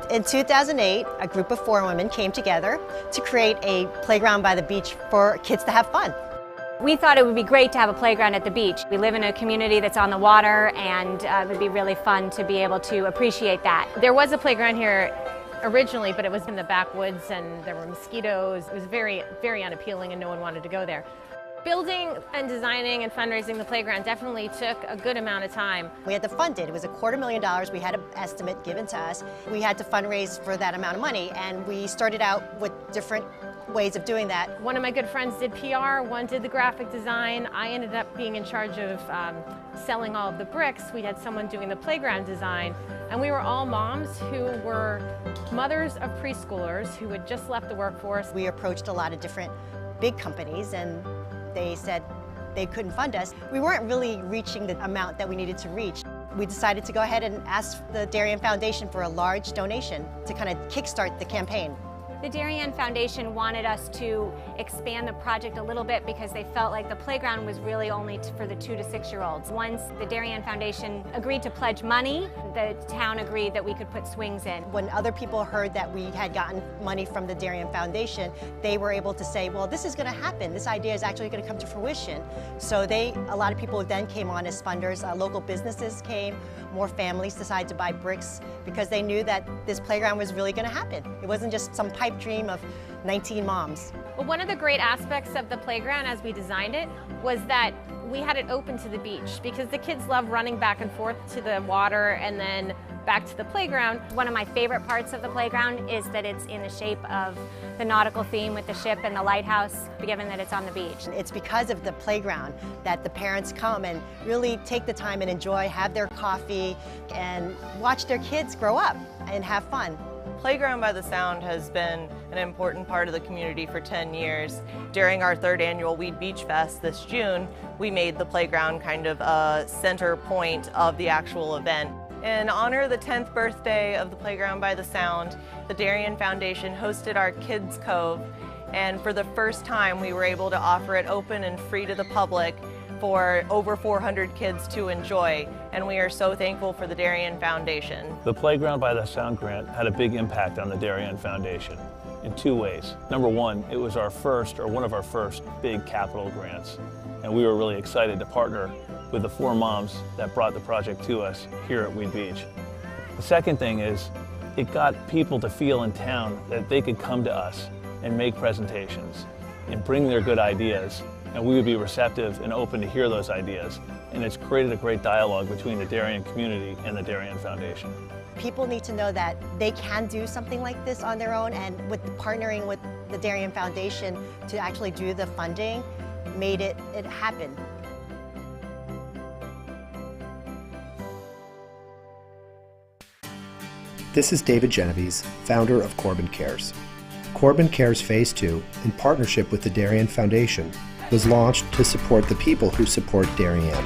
In 2008, a group of 4 women came together to create a playground by the beach for kids to have fun. We thought it would be great to have a playground at the beach. We live in a community that's on the water, and it would be really fun to be able to appreciate that. There was a playground here originally, but it was in the backwoods and there were mosquitoes. It was very, very unappealing and no one wanted to go there. Building and designing and fundraising the playground definitely took a good amount of time. We had to fund it. It was $250,000. We had an estimate given to us. We had to fundraise for that amount of money, and we started out with different ways of doing that. One of my good friends did PR, one did the graphic design. I ended up being in charge of selling all of the bricks. We had someone doing the playground design, and we were all moms who were mothers of preschoolers who had just left the workforce. We approached a lot of different big companies, and they said they couldn't fund us. We weren't really reaching the amount that we needed to reach. We decided to go ahead and ask the Darien Foundation for a large donation to kind of kickstart the campaign. The Darien Foundation wanted us to expand the project a little bit because they felt like the playground was really only for the 2 to 6-year-olds. Once the Darien Foundation agreed to pledge money, the town agreed that we could put swings in. When other people heard that we had gotten money from the Darien Foundation, they were able to say, well, this is going to happen. This idea is actually going to come to fruition. So a lot of people then came on as funders. Local businesses came. More families decided to buy bricks because they knew that this playground was really going to happen. It wasn't just some pipe dream of 19 moms. Well, one of the great aspects of the playground as we designed it was that we had it open to the beach because the kids love running back and forth to the water and then back to the playground. One of my favorite parts of the playground is that it's in the shape of the nautical theme with the ship and the lighthouse, given that it's on the beach. It's because of the playground that the parents come and really take the time and enjoy, have their coffee, and watch their kids grow up and have fun. Playground by the Sound has been an important part of the community for 10 years. During our 3rd annual Weed Beach Fest this June, we made the playground kind of a center point of the actual event. In honor of the 10th birthday of the Playground by the Sound, the Darien Foundation hosted our Kids Cove, and for the first time we were able to offer it open and free to the public for over 400 kids to enjoy, and we are so thankful for the Darien Foundation. The Playground by the Sound grant had a big impact on the Darien Foundation in 2 ways. Number one, it was one of our first big capital grants, and we were really excited to partner with the 4 moms that brought the project to us here at Weed Beach. The second thing is, it got people to feel in town that they could come to us and make presentations and bring their good ideas, and we would be receptive and open to hear those ideas. And it's created a great dialogue between the Darien community and the Darien Foundation. People need to know that they can do something like this on their own, and with partnering with the Darien Foundation to actually do the funding made it happen. This is David Genovese, founder of Corbin Cares. Corbin Cares Phase 2, in partnership with the Darien Foundation, was launched to support the people who support Darien.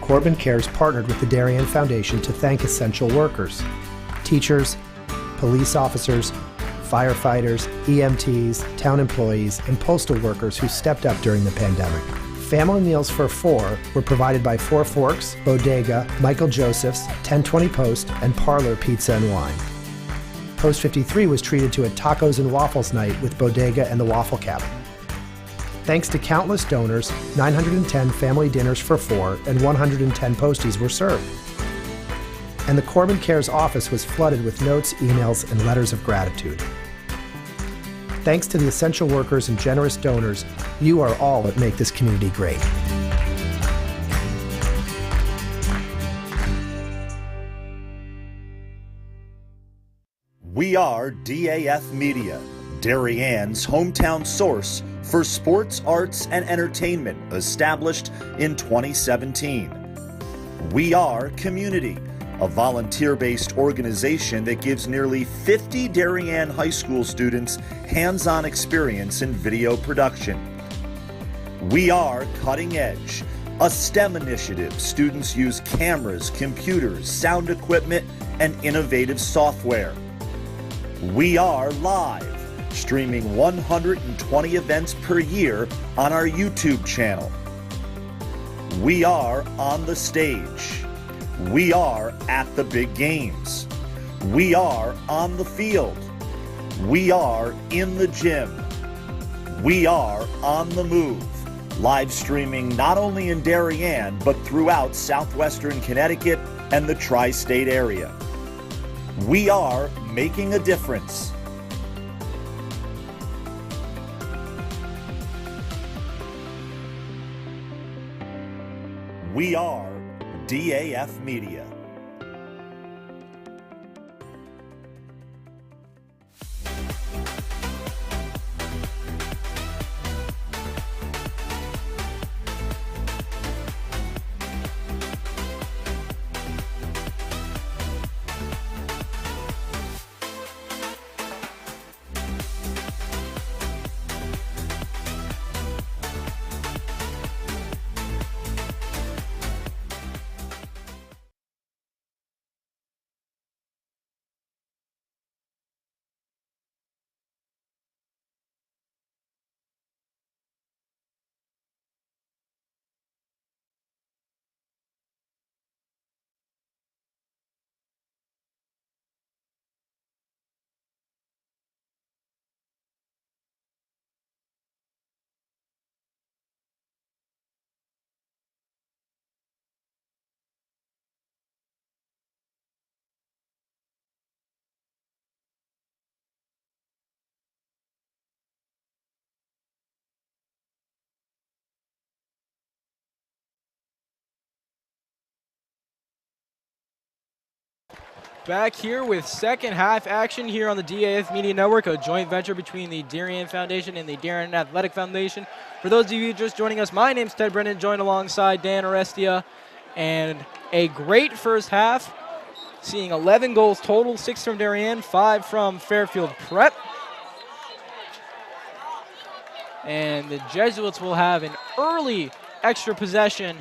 Corbin Cares partnered with the Darien Foundation to thank essential workers, teachers, police officers, firefighters, EMTs, town employees, and postal workers who stepped up during the pandemic. Family meals for 4 were provided by 4 Forks, Bodega, Michael Joseph's, 1020 Post, and Parlor Pizza and Wine. Post 53 was treated to a tacos and waffles night with Bodega and the Waffle Cabin. Thanks to countless donors, 910 family dinners for 4 and 110 posties were served. And the Corbin Cares office was flooded with notes, emails, and letters of gratitude. Thanks to the essential workers and generous donors, you are all that make this community great. We are DAF Media, Darien's hometown source for sports, arts, and entertainment, established in 2017. We Are Community, a volunteer-based organization that gives nearly 50 Darien high school students hands-on experience in video production. We Are Cutting Edge, a STEM initiative. Students use cameras, computers, sound equipment, and innovative software. We Are Live, streaming 120 events per year on our YouTube channel. We Are On the Stage. We are at the big games. We are on the field. We are in the gym. We are on the move. Live streaming not only in Darien, but throughout southwestern Connecticut and the tri-state area. We are making a difference. We are DAF Media. Back here with second half action here on the DAF Media Network, a joint venture between the Darien Foundation and the Darien Athletic Foundation. For those of you just joining us, my name's Ted Brennan, joined alongside Dan Orestia, and a great first half, seeing 11 goals total, 6 from Darien, 5 from Fairfield Prep. And the Jesuits will have an early extra possession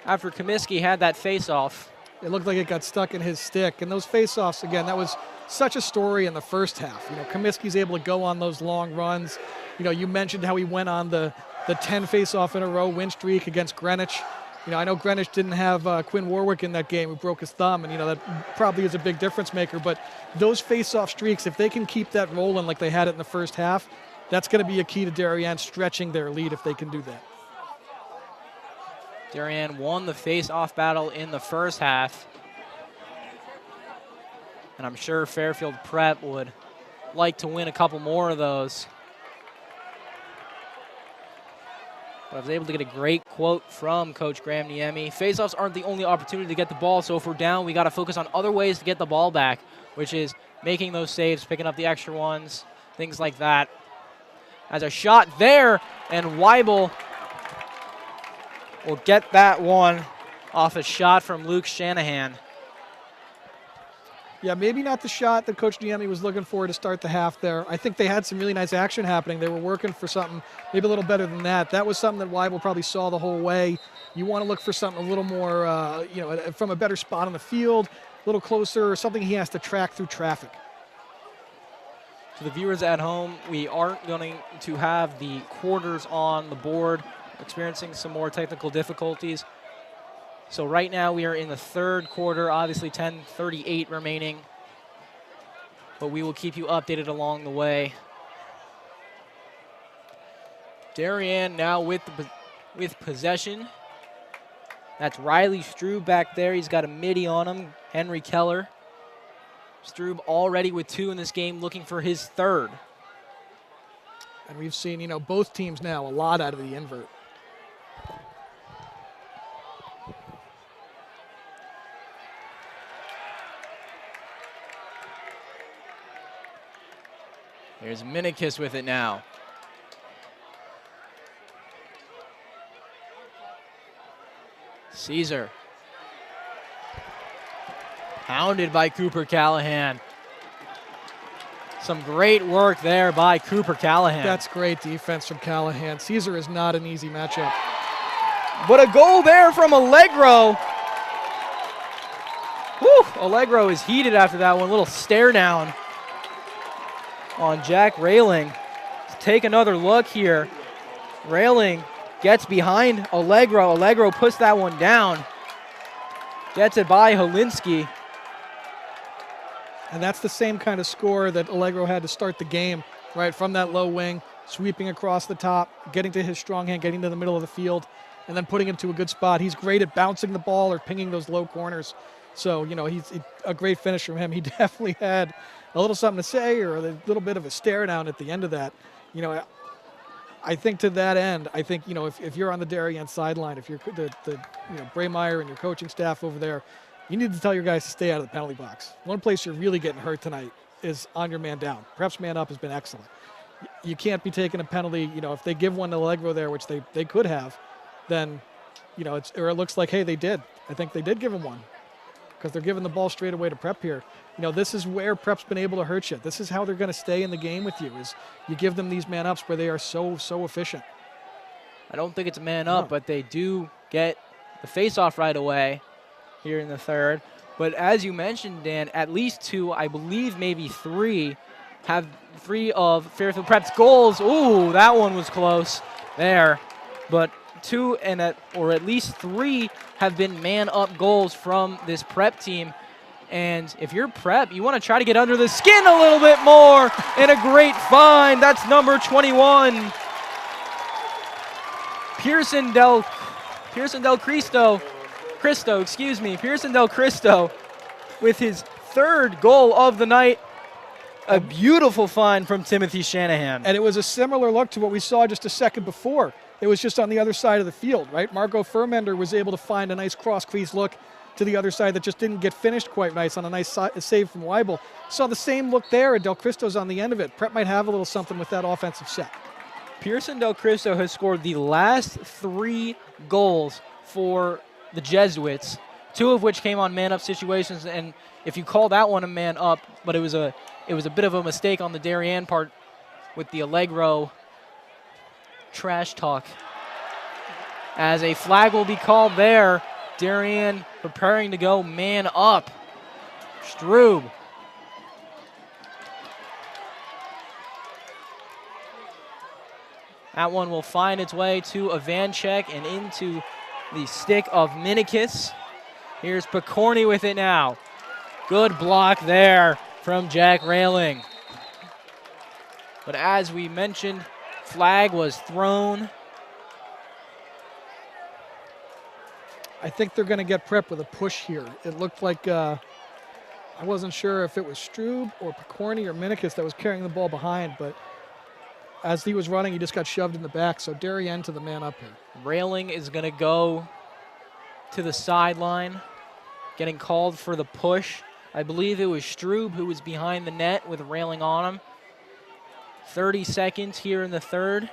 after Comiskey had that face-off. It looked like it got stuck in his stick. And those face-offs, again, that was such a story in the first half. You know, Comiskey's able to go on those long runs. You know, you mentioned how he went on the 10 face-off in a row win streak against Greenwich. You know, I know Greenwich didn't have Quinn Warwick in that game who broke his thumb, and, you know, that probably is a big difference maker. But those face-off streaks, if they can keep that rolling like they had it in the first half, that's going to be a key to Darien stretching their lead if they can do that. Darien won the face-off battle in the first half. And I'm sure Fairfield Prep would like to win a couple more of those. But I was able to get a great quote from Coach Graham Niemi. Face-offs aren't the only opportunity to get the ball, so if we're down, we got to focus on other ways to get the ball back, which is making those saves, picking up the extra ones, things like that. As a shot there, and Weibel will get that one off a shot from Luke Shanahan. Yeah, maybe not the shot that Coach Niemi was looking for to start the half there. I think they had some really nice action happening. They were working for something maybe a little better than that. That was something that Weibel probably saw the whole way. You want to look for something a little more, you know, from a better spot on the field, a little closer, or something he has to track through traffic. To the viewers at home, we aren't going to have the quarters on the board, experiencing some more technical difficulties. So right now we are in the third quarter, obviously 10:38 remaining, but we will keep you updated along the way. Darien now with possession. That's Riley Strube back there. He's got a midi on him, Henry Keller. Strube already with 2 in this game, looking for his third. And we've seen, you know, both teams now a lot out of the invert. There's Minikis with it now. Caesar. Hounded by Cooper Callahan. Some great work there by Cooper Callahan. That's great defense from Callahan. Caesar is not an easy matchup. But a goal there from Allegro. Whew, Allegro is heated after that one. Little stare down on Jack Railing. Let's take another look here. Railing gets behind Allegro. Allegro puts that one down. Gets it by Holinsky. And that's the same kind of score that Allegro had to start the game, right? From that low wing, sweeping across the top, getting to his strong hand, getting to the middle of the field, and then putting him to a good spot. He's great at bouncing the ball or pinging those low corners. So, you know, he's a great finish from him. He definitely had a little something to say or a little bit of a stare down at the end of that. You know, I think to that end, I think, if you're on the Darien sideline, if you're the Braymeyer and your coaching staff over there, you need to tell your guys to stay out of the penalty box. One place you're really getting hurt tonight is on your man down. Perhaps man up has been excellent. You can't be taking a penalty. If they give one to Allegro there, which they could have, then, it looks like, hey, they did. I think they did give him one because they're giving the ball straight away to Prep here. This is where Prep's been able to hurt you. This is how they're going to stay in the game with you, is you give them these man ups where they are so efficient. I don't think it's a man up, but they do get the face-off right away here in the third. But as you mentioned, Dan, at least two, I believe maybe three of Fairfield Prep's goals. Ooh, that one was close there. But two or at least three have been man-up goals from this Prep team. And if you're Prep, you want to try to get under the skin a little bit more. And a great find. That's number 21. Pearson Del Cristo, with his third goal of the night. A beautiful find from Timothy Shanahan. And it was a similar look to what we saw just a second before. It was just on the other side of the field, right? Marco Furmender was able to find a nice cross-crease look to the other side that just didn't get finished quite nice on a nice save from Weibel. Saw the same look there, and Del Cristo's on the end of it. Prep might have a little something with that offensive set. Pearson Del Cristo has scored the last 3 goals for the Jesuits, 2 of which came on man-up situations. And if you call that one a man-up, but it was a bit of a mistake on the Darien part with the Allegro trash talk. As a flag will be called there, Darien preparing to go man up. Strube. That one will find its way to Ivanchek and into the stick of Minikis. Here's Picorni with it now. Good block there from Jack Railing. But as we mentioned, flag was thrown. I think they're going to get Prep with a push here. It looked like, I wasn't sure if it was Strube or Picorni or Minikis that was carrying the ball behind, but as he was running, he just got shoved in the back. So Darien to the man up here. Railing is going to go to the sideline, getting called for the push. I believe it was Strube who was behind the net with Railing on him. 30 seconds here in the third.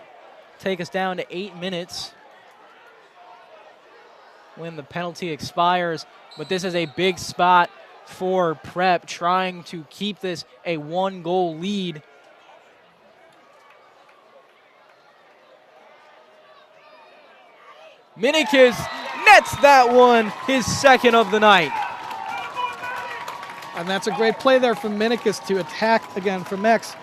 Take us down to 8 minutes when the penalty expires. But this is a big spot for Prep, trying to keep this a 1-goal lead. Minikis nets that one, his second of the night. And that's a great play there from Minikis to attack again from X.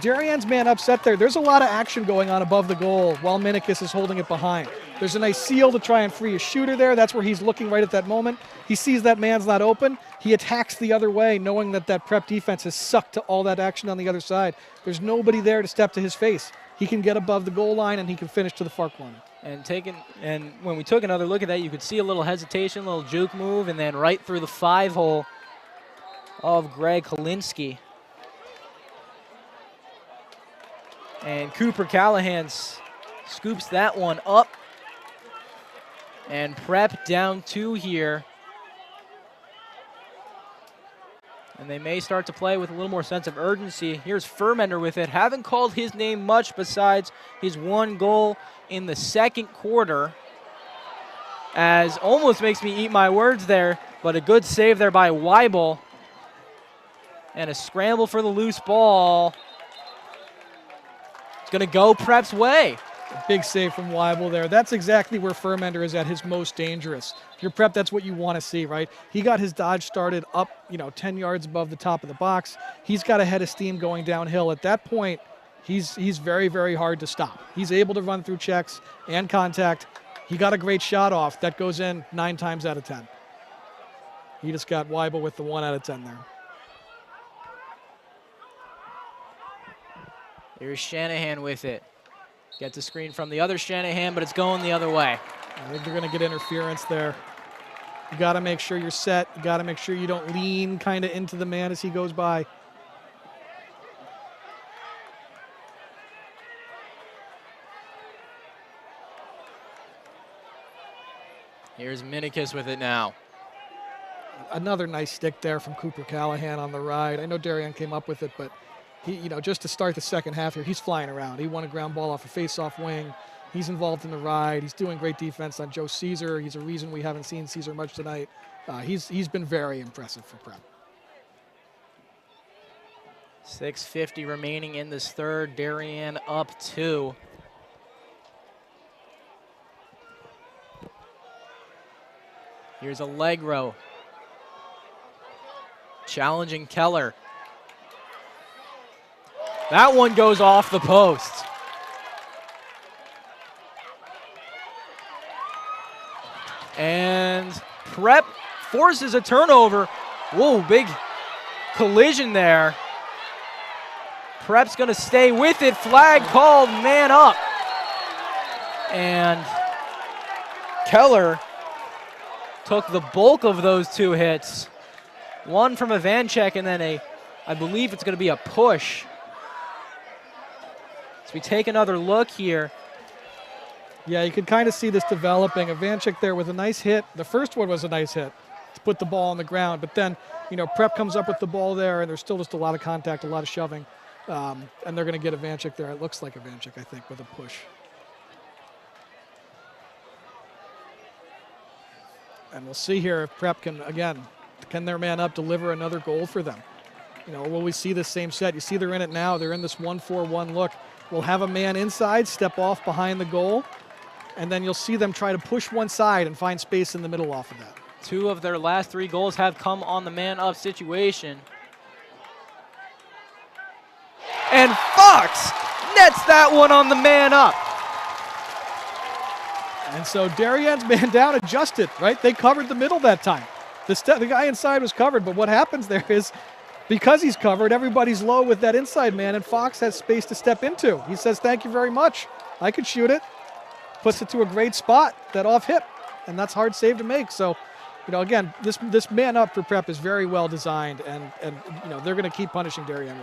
Darien's man upset there. There's a lot of action going on above the goal while Minikis is holding it behind. There's a nice seal to try and free a shooter there. That's where he's looking right at that moment. He sees that man's not open. He attacks the other way, knowing that that Prep defense has sucked to all that action on the other side. There's nobody there to step to his face. He can get above the goal line and he can finish to the far corner. And when we took another look at that, you could see a little hesitation, a little juke move, and then right through the 5-hole of Greg Kalinsky. And Cooper Callahan scoops that one up. And Prep down 2 here. And they may start to play with a little more sense of urgency. Here's Furmender with it. Haven't called his name much besides his 1 goal in the second quarter. As almost makes me eat my words there, but a good save there by Weibel. And a scramble for the loose ball. It's going to go Prep's way. A big save from Weibel there. That's exactly where Furmender is at his most dangerous. If you're Prep, that's what you want to see, right? He got his dodge started up, 10 yards above the top of the box. He's got a head of steam going downhill. At that point, he's very, very hard to stop. He's able to run through checks and contact. He got a great shot off. That goes in 9 times out of 10. He just got Weibel with the 1 out of 10 there. Here's Shanahan with it. Gets a screen from the other Shanahan, but it's going the other way. I think they're going to get interference there. You got to make sure you're set. You got to make sure you don't lean kind of into the man as he goes by. Here's Minikis with it now. Another nice stick there from Cooper Callahan on the ride. I know Darien came up with it, but he, just to start the second half here, he's flying around. He won a ground ball off a face-off wing. He's involved in the ride. He's doing great defense on Joe Caesar. He's a reason we haven't seen Caesar much tonight. He's been very impressive for Prep. 6:50 remaining in this third. Darien up 2. Here's Allegro. Challenging Keller. That one goes off the post. And Prep forces a turnover. Whoa, big collision there. Prep's going to stay with it. Flag called, man up. And Keller took the bulk of those 2 hits. One from Ivanchek and then I believe it's going to be a push. So we take another look here. Yeah, you could kind of see this developing. Ivanchek there with a nice hit. The first one was a nice hit to put the ball on the ground. But then, Prep comes up with the ball there, and there's still just a lot of contact, a lot of shoving. And they're going to get Ivanchek there. It looks like Ivanchek, I think, with a push. And we'll see here if Prep can their man up deliver another goal for them? Will we see this same set? You see they're in it now. They're in this 1-4-1 look. We'll have a man inside, step off behind the goal, and then you'll see them try to push one side and find space in the middle off of that. 2 of their last 3 goals have come on the man-up situation. And Fox nets that one on the man-up. And so Darien's man down adjusted, right? They covered the middle that time. The guy inside was covered, but what happens there is because he's covered, everybody's low with that inside man, and Fox has space to step into. He says, thank you very much. I could shoot it. Puts it to a great spot, that off hip, and that's hard save to make. So, again, this man up for Prep is very well designed, and they're going to keep punishing Darien.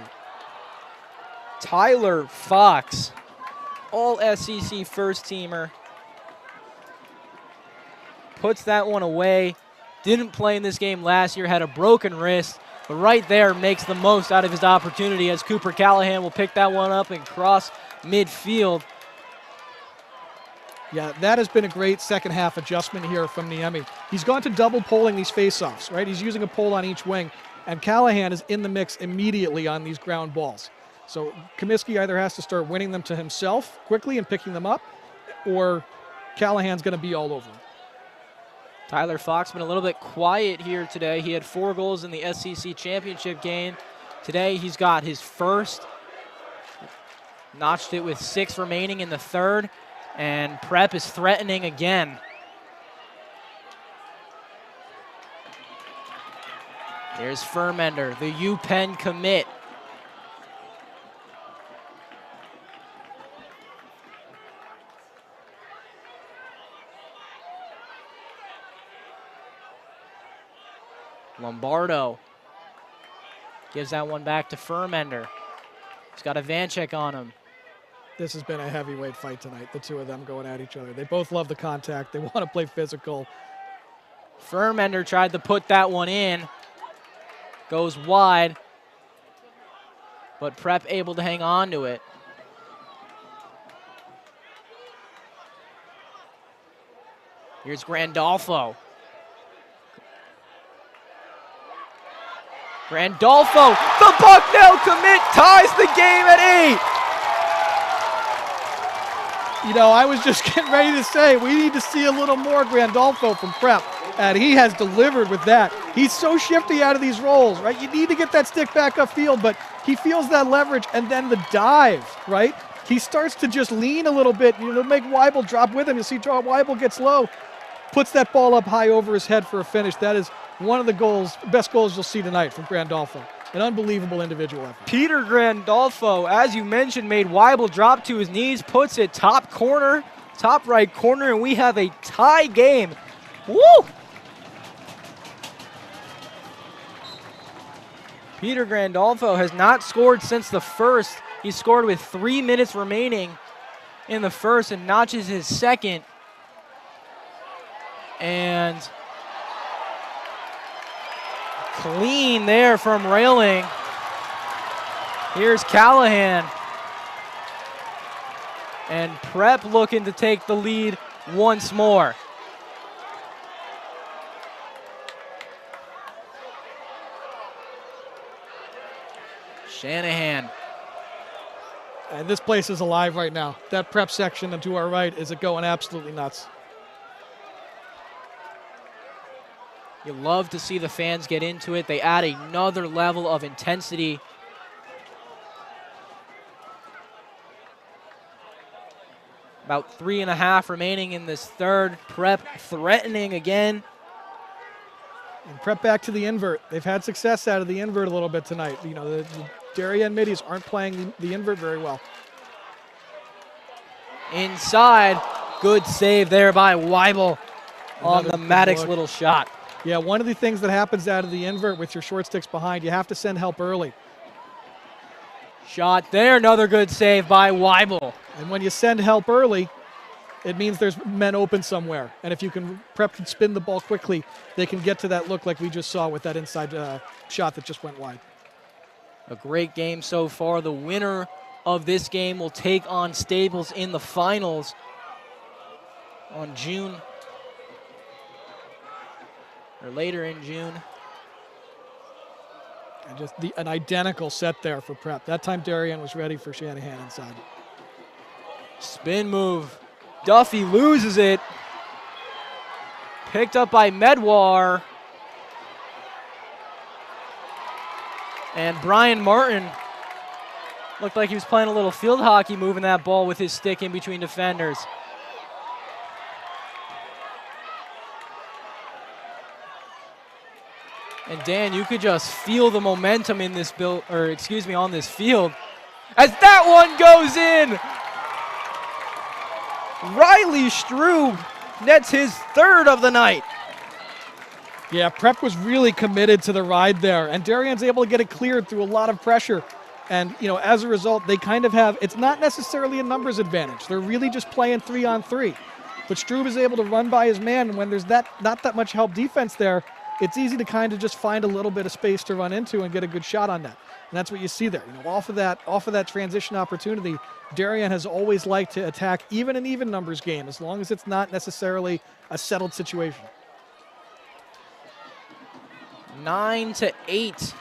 Tyler Fox, all SEC first teamer, puts that one away. Didn't play in this game last year, had a broken wrist, but right there makes the most out of his opportunity as Cooper Callahan will pick that one up and cross midfield. Yeah, that has been a great second half adjustment here from Niemi. He's gone to double polling these faceoffs, right? He's using a pole on each wing, and Callahan is in the mix immediately on these ground balls. So Comiskey either has to start winning them to himself quickly and picking them up, or Callahan's going to be all over him. Tyler Fox been a little bit quiet here today. He had 4 goals in the SEC championship game. Today he's got his first. Notched it with 6 remaining in the third. And Prep is threatening again. Here's Furmender, the UPenn commit. Lombardo gives that one back to Furmender. He's got Ivanchek on him. This has been a heavyweight fight tonight, the two of them going at each other. They both love the contact. They want to play physical. Furmender tried to put that one in. Goes wide. But Prep able to hang on to it. Here's Grandolfo. Grandolfo, the Bucknell commit ties the game at 8. I was just getting ready to say, we need to see a little more Grandolfo from Prep, and he has delivered with that. He's so shifty out of these rolls, right? You need to get that stick back upfield, but he feels that leverage, and then the dive, right? He starts to just lean a little bit, make Weibel drop with him. You'll see Weibel gets low, puts that ball up high over his head for a finish. That is one of the best goals you'll see tonight from Grandolfo. An unbelievable individual effort. Peter Grandolfo, as you mentioned, made Weibel drop to his knees, puts it top right corner, and we have a tie game. Woo! Peter Grandolfo has not scored since the first. He scored with 3 minutes remaining in the first and notches his second. And clean there from Railing. Here's Callahan. And Prep looking to take the lead once more. Shanahan. And this place is alive right now. That Prep section to our right is going absolutely nuts. You love to see the fans get into it. They add another level of intensity. About 3.5 remaining in this third. Prep threatening again. And Prep back to the invert. They've had success out of the invert a little bit tonight. You know, the Darien middies aren't playing the invert very well. Inside, good save there by Weibel on the Maddox little shot. Yeah, one of the things that happens out of the invert with your short sticks behind, you have to send help early. Shot there, another good save by Weibel. And when you send help early, it means there's men open somewhere. And if you can, Prep can spin the ball quickly, they can get to that look like we just saw with that inside shot that just went wide. A great game so far. The winner of this game will take on Staples in the finals on June, or later in June. And just an identical set there for Prep. That time Darien was ready for Shanahan inside. Spin move. Duffy loses it. Picked up by Medwar. And Brian Martin looked like he was playing a little field hockey, moving that ball with his stick in between defenders. And Dan, you could just feel the momentum in this on this field as that one goes in. Riley Strube nets his third of the night. Yeah, Prep was really committed to the ride there, and Darien's able to get it cleared through a lot of pressure. And, you know, as a result, they kind of have, it's not necessarily a numbers advantage. They're really just playing 3-on-3. But Strube is able to run by his man, and when there's not that much help defense there, it's easy to kind of just find a little bit of space to run into and get a good shot on that. And that's what you see there. You know, off of that transition opportunity, Darien has always liked to attack even an even numbers game, as long as it's not necessarily a settled situation. 9-8.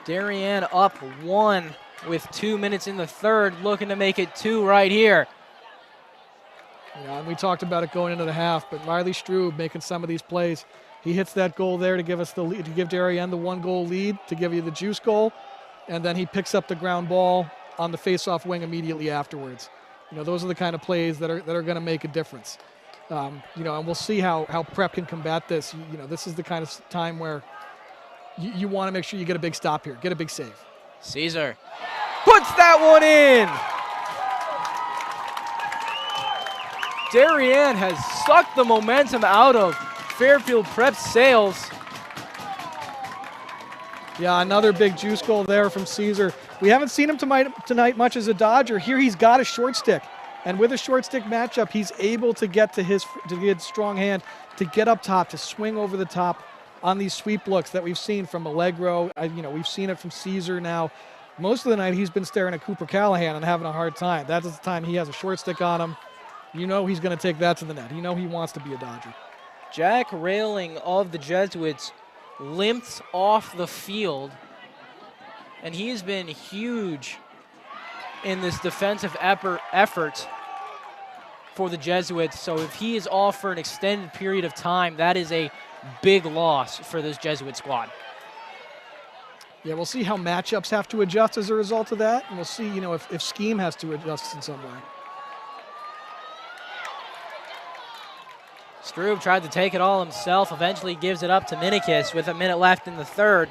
Darien up 1 with 2 minutes in the third, looking to make it 2 right here. Yeah, and we talked about it going into the half, but Riley Strube making some of these plays. He hits that goal there to give us the lead, to give Darien the 1-goal lead, to give you the juice goal, and then he picks up the ground ball on the face-off wing immediately afterwards. You know, those are the kind of plays that are going to make a difference. You know, and we'll see how Prep can combat this. You know, this is the kind of time where you want to make sure you get a big stop here, get a big save. Caesar puts that one in. Darien has sucked the momentum out of Fairfield Prep's sails. Yeah, another big juice goal there from Caesar. We haven't seen him tonight much as a Dodger. Here he's got a short stick. And with a short stick matchup, he's able to get to his strong hand, to get up top, to swing over the top on these sweep looks that we've seen from Allegro. You know, we've seen it from Caesar now. Most of the night he's been staring at Cooper Callahan and having a hard time. That is the time he has a short stick on him. You know he's going to take that to the net. You know he wants to be a Dodger. Jack Railing of the Jesuits limped off the field, and he has been huge in this defensive effort for the Jesuits. So if he is off for an extended period of time, that is a big loss for this Jesuit squad. Yeah, we'll see how matchups have to adjust as a result of that, and we'll see, you know, if scheme has to adjust in some way. Strube tried to take it all himself, eventually gives it up to Minikis with a minute left in the third.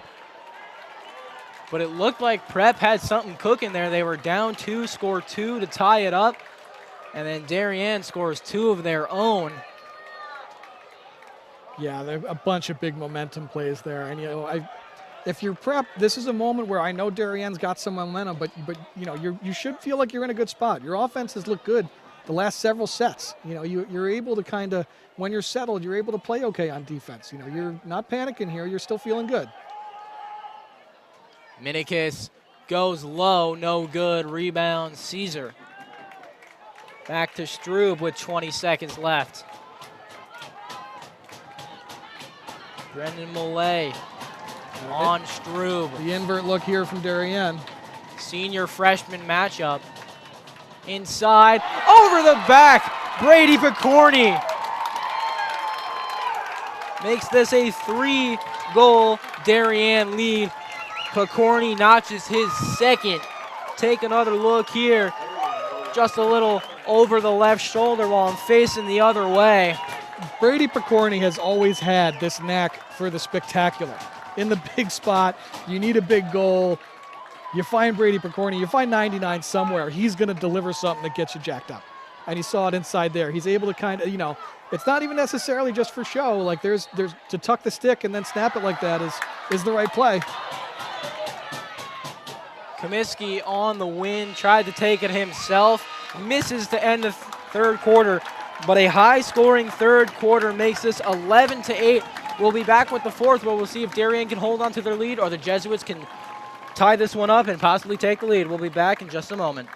But it looked like Prep had something cooking there. They were down 2, scored 2 to tie it up, and then Darien scores 2 of their own. Yeah, there are a bunch of big momentum plays there, and you know, if you're Prep, this is a moment where I know Darien's got some momentum, but you know, you should feel like you're in a good spot. Your offense has looked good the last several sets. You know, you're able to kind of, when you're settled, you're able to play okay on defense. You know, you're not panicking here. You're still feeling good. Minikis goes low, no good. Rebound, Caesar. Back to Strube with 20 seconds left. Brendan Millay on Strube. The invert look here from Darien. Senior freshman matchup. Inside, over the back, Brady Picorni makes this a 3-goal Darien lead. Picorni notches his second. Take another look here. Just a little over the left shoulder while I'm facing the other way. Brady Picorni has always had this knack for the spectacular. In the big spot, you need a big goal. You find Brady Picorni, you find 99 somewhere, he's going to deliver something that gets you jacked up. And you saw it inside there. He's able to kind of, you know, it's not even necessarily just for show. Like there's to tuck the stick and then snap it like that is the right play. Comiskey on the win, tried to take it himself, misses to end the third quarter, but a high-scoring third quarter makes this 11-8. We'll be back with the fourth, where we'll see if Darien can hold on to their lead or the Jesuits can tie this one up and possibly take the lead. We'll be back in just a moment.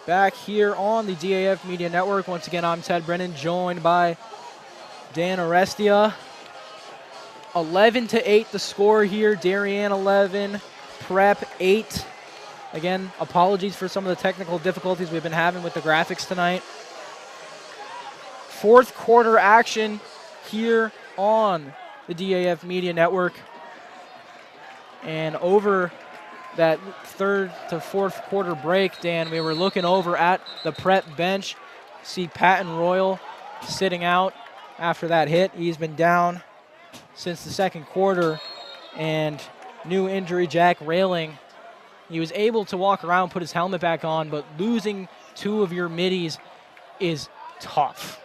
Back here on the DAF Media Network. Once again, I'm Ted Brennan, joined by Dan Arestia. 11-8 the score here. Darien 11, Prep 8. Again, apologies for some of the technical difficulties we've been having with the graphics tonight. Fourth quarter action here on the DAF Media Network. And over that third to fourth quarter break, Dan, we were looking over at the Prep bench. See Patton Royal sitting out after that hit. He's been down since the second quarter. And new injury, Jack Railing. He was able to walk around, put his helmet back on, but losing two of your middies is tough.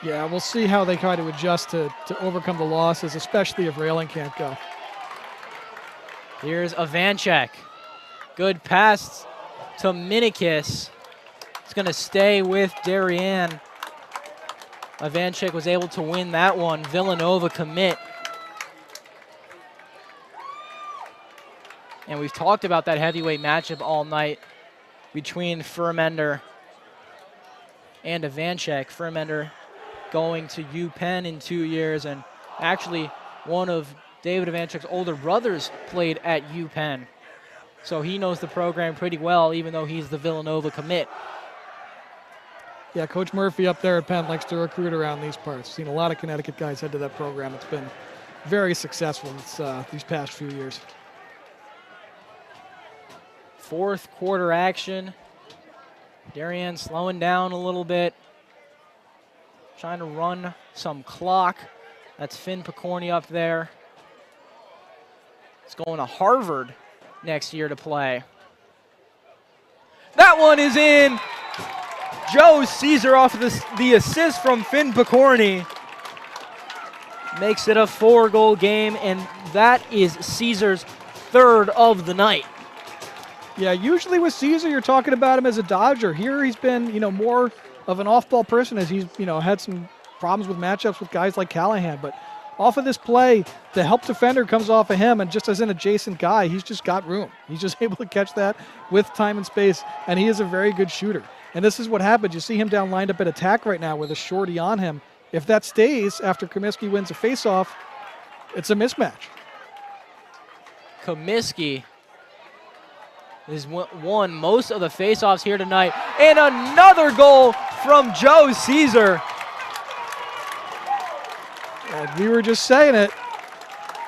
Yeah, we'll see how they try to adjust to overcome the losses, especially if Railing can't go. Here's Ivanchek. Good pass to Minikis. It's going to stay with Darien. Ivanchek was able to win that one. Villanova commit. And we've talked about that heavyweight matchup all night between Furmender and Ivanchek. Furmender going to UPenn in 2 years, and actually one of David Ivanchek's older brothers played at UPenn. So he knows the program pretty well, even though he's the Villanova commit. Yeah, Coach Murphy up there at Penn likes to recruit around these parts. Seen a lot of Connecticut guys head to that program. It's been very successful these past few years. fourth quarter action. Darien slowing down a little bit, trying to run some clock. That's Finn Picorni up there. He's going to Harvard next year to play. That one is in. Joe Caesar off of the assist from Finn Picorni makes it a 4-goal game, and that is Caesar's third of the night. Yeah, usually with Caesar, you're talking about him as a dodger. Here he's been, more of an off-ball person as he's, had some problems with matchups with guys like Callahan. But off of this play, the help defender comes off of him, and just as an adjacent guy, he's just got room. He's just able to catch that with time and space, and he is a very good shooter. And this is what happens. You see him down lined up at attack right now with a shorty on him. If that stays after Comiskey wins a faceoff, it's a mismatch. Comiskey has won most of the faceoffs here tonight. And another goal from Joe Caesar. And we were just saying it.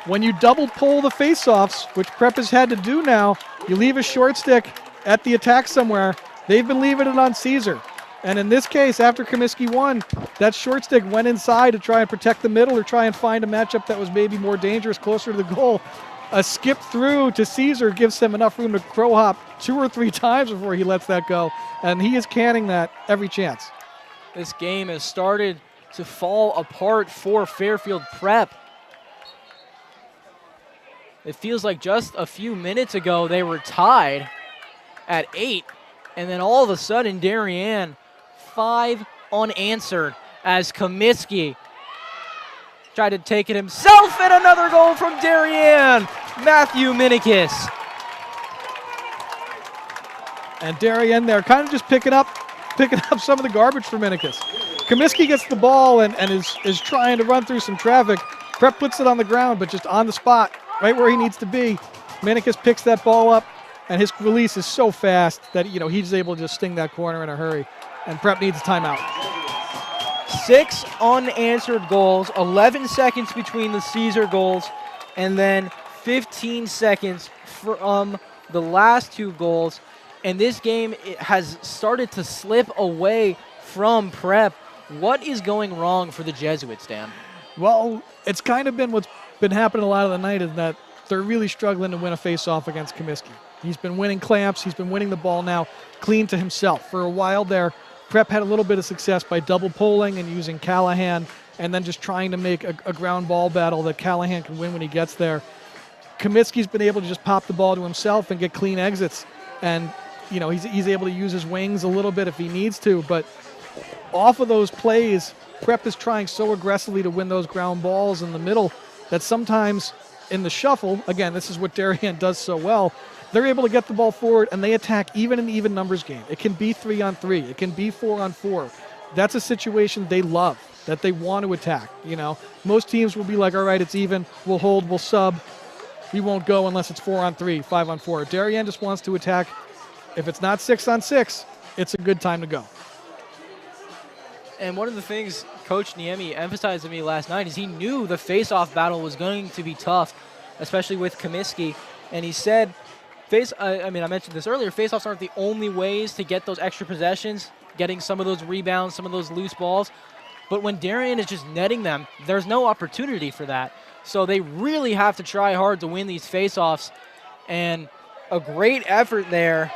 When you double pull the faceoffs, which Prep has had to do now, you leave a short stick at the attack somewhere. They've been leaving it on Caesar. And in this case, after Comiskey won, that short stick went inside to try and protect the middle or try and find a matchup that was maybe more dangerous, closer to the goal. A skip through to Caesar gives him enough room to crow hop 2 or 3 times before he lets that go. And he is canning that every chance. This game has started to fall apart for Fairfield Prep. It feels like just a few minutes ago they were tied at 8. And then all of a sudden, Darien, 5 unanswered as Comiskey tried to take it himself, and another goal from Darien, Matthew Minikis. And Darien there kind of just picking up some of the garbage for Minikis. Comiskey gets the ball and is trying to run through some traffic. Prep puts it on the ground, but just on the spot, right where he needs to be. Minikis picks that ball up, and his release is so fast that he's able to just sting that corner in a hurry. And Prep needs a timeout. 6 unanswered goals, 11 seconds between the Caesar goals, and then 15 seconds from the last 2 goals. And this game has started to slip away from Prep. What is going wrong for the Jesuits, Dan? Well, it's kind of been what's been happening a lot of the night, is that they're really struggling to win a face-off against Comiskey. He's been winning clamps. He's been winning the ball now clean to himself. For a while there, Prep had a little bit of success by double polling and using Callahan and then just trying to make a ground ball battle that Callahan can win when he gets there. Comiskey's been able to just pop the ball to himself and get clean exits. And, he's able to use his wings a little bit if he needs to. But off of those plays, Prep is trying so aggressively to win those ground balls in the middle that sometimes in the shuffle, again, this is what Darien does so well, they're able to get the ball forward, and they attack even in the even numbers game. It can be 3-on-3. It can be 4-on-4. That's a situation they love, that they want to attack. Most teams will be like, all right, it's even. We'll hold. We'll sub. We won't go unless it's 4-on-3, 5-on-4. Darien just wants to attack. If it's not 6-on-6, it's a good time to go. And one of the things Coach Niemi emphasized to me last night is he knew the face-off battle was going to be tough, especially with Comiskey. And he said, I mentioned this earlier, face-offs aren't the only ways to get those extra possessions, getting some of those rebounds, some of those loose balls. But when Darien is just netting them, there's no opportunity for that. So they really have to try hard to win these face-offs. And a great effort there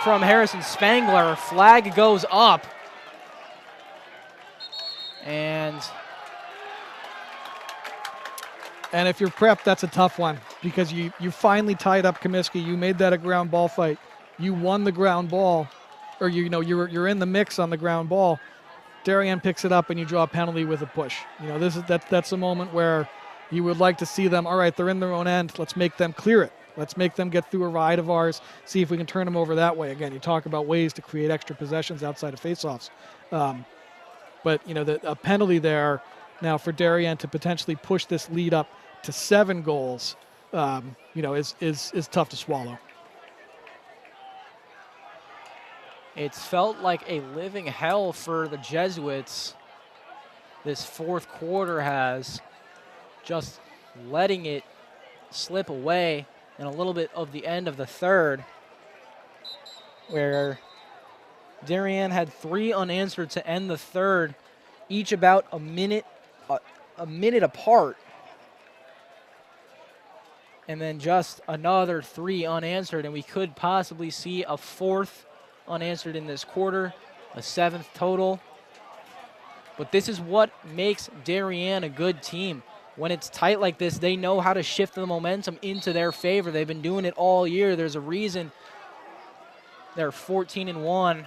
from Harrison Spangler. Flag goes up. And if you're Prep, that's a tough one because you finally tied up Comiskey. You made that a ground ball fight. You won the ground ball, or you're in the mix on the ground ball. Darien picks it up and you draw a penalty with a push. That's a moment where you would like to see them. All right, they're in their own end. Let's make them clear it. Let's make them get through a ride of ours. See if we can turn them over that way. Again, you talk about ways to create extra possessions outside of faceoffs. But a penalty there now for Darien to potentially push this lead up to 7 goals, is tough to swallow. It's felt like a living hell for the Jesuits. This fourth quarter has just letting it slip away, and a little bit of the end of the third. where Darien had 3 unanswered to end the third, each about a minute apart. And then just another 3 unanswered, and we could possibly see a 4th unanswered in this quarter, a 7th total. But this is what makes Darien a good team. When it's tight like this, they know how to shift the momentum into their favor. They've been doing it all year. There's a reason they're 14-1,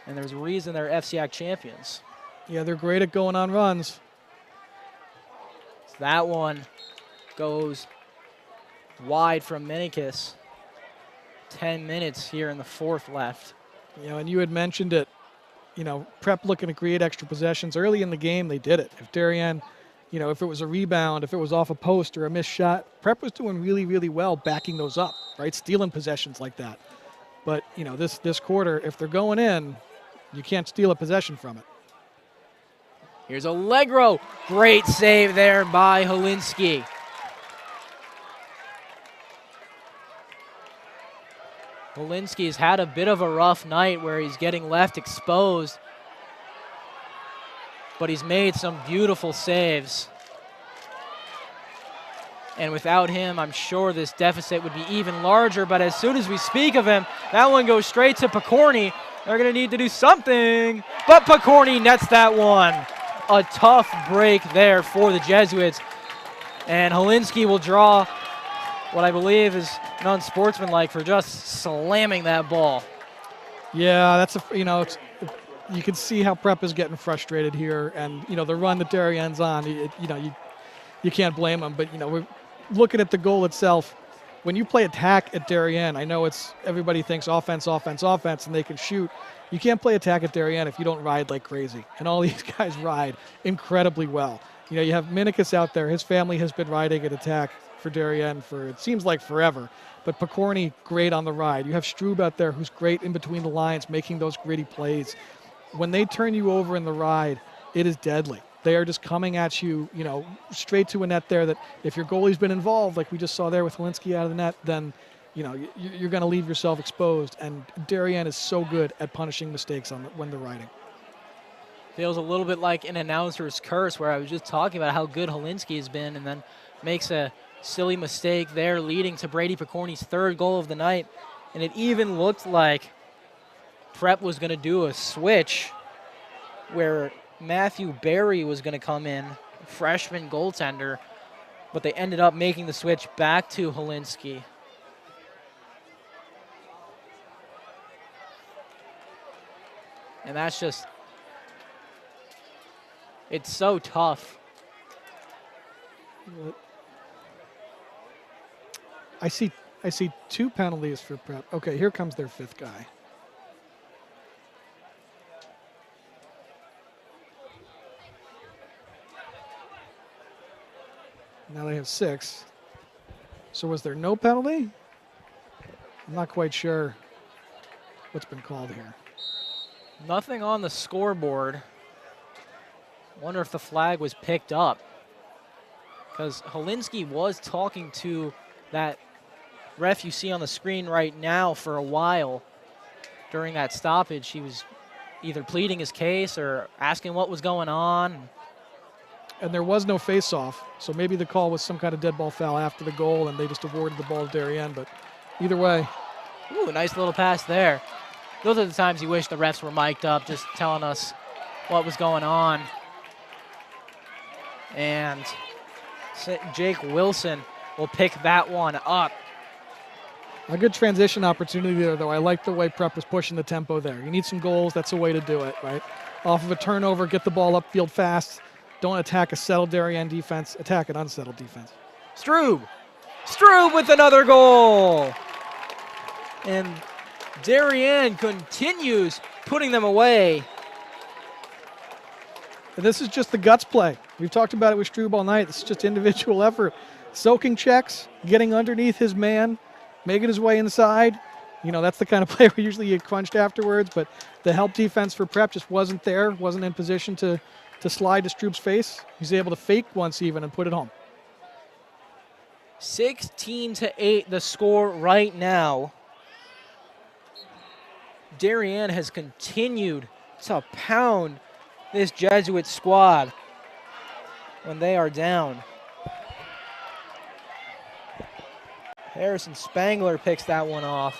and there's a reason they're FCIAC champions. Yeah, they're great at going on runs. So that one goes wide from Menikis. 10 minutes here in the 4th left. You know, and you had mentioned it. You know, Prep looking to create extra possessions. Early in the game, they did it. If Darien, you know, if it was a rebound, if it was off a post or a missed shot, Prep was doing really, really well backing those up, right? Stealing possessions like that. But, you know, this quarter, if they're going in, you can't steal a possession from it. Here's Allegro. Great save there by Holinsky. Holinsky's had a bit of a rough night where he's getting left exposed, but he's made some beautiful saves. And without him, I'm sure this deficit would be even larger, but as soon as we speak of him, that one goes straight to Picorni. They're gonna need to do something, but Picorni nets that one. A tough break there for the Jesuits. And Holinsky will draw what I believe is unsportsmanlike for just slamming that ball. Yeah, that's you can see how Prep is getting frustrated here, and you know the run that Darien's on. You can't blame them, but you know we're looking at the goal itself. When you play attack at Darien, I know it's everybody thinks offense, offense, offense, and they can shoot. You can't play attack at Darien if you don't ride like crazy, and all these guys ride incredibly well. You know, you have Menikis out there. His family has been riding at attack for Darien for, it seems like, forever. But Picorni, great on the ride. You have Strub out there who's great in between the lines, making those gritty plays. When they turn you over in the ride, it is deadly. They are just coming at you, you know, straight to a net there that if your goalie's been involved, like we just saw there with Holinsky out of the net, then, you know, you're going to leave yourself exposed. And Darien is so good at punishing mistakes when they're riding. Feels a little bit like an announcer's curse where I was just talking about how good Holinsky has been and then makes a silly mistake there, leading to Brady Picorni's 3rd goal of the night. And it even looked like Prep was going to do a switch where Matthew Berry was going to come in, freshman goaltender, but they ended up making the switch back to Holinsky. And that's just, it's so tough. I see 2 penalties for Prep. Okay, here comes their 5th guy. Now they have 6. So was there no penalty? I'm not quite sure what's been called here. Nothing on the scoreboard. Wonder if the flag was picked up, because Holinsky was talking to that ref you see on the screen right now for a while. During that stoppage, he was either pleading his case or asking what was going on. And there was no face-off, so maybe the call was some kind of dead ball foul after the goal, and they just awarded the ball to Darien. But either way. Ooh, nice little pass there. Those are the times you wish the refs were mic'd up, just telling us what was going on. And Jake Wilson will pick that one up. A good transition opportunity there, though. I like the way Prep was pushing the tempo there. You need some goals. That's a way to do it, right? Off of a turnover, get the ball upfield fast. Don't attack a settled Darien defense. Attack an unsettled defense. Strub with another goal. And Darien continues putting them away. And this is just the guts play. We've talked about it with Strub all night. This is just individual effort. Soaking checks, getting underneath his man, making his way inside. You know, that's the kind of play where usually you get crunched afterwards, but the help defense for Prep just wasn't there, wasn't in position to slide to Strub's face. He's able to fake once even and put it home. 16-8 the score right now. Darien has continued to pound this Jesuit squad when they are down. Harrison Spangler picks that one off.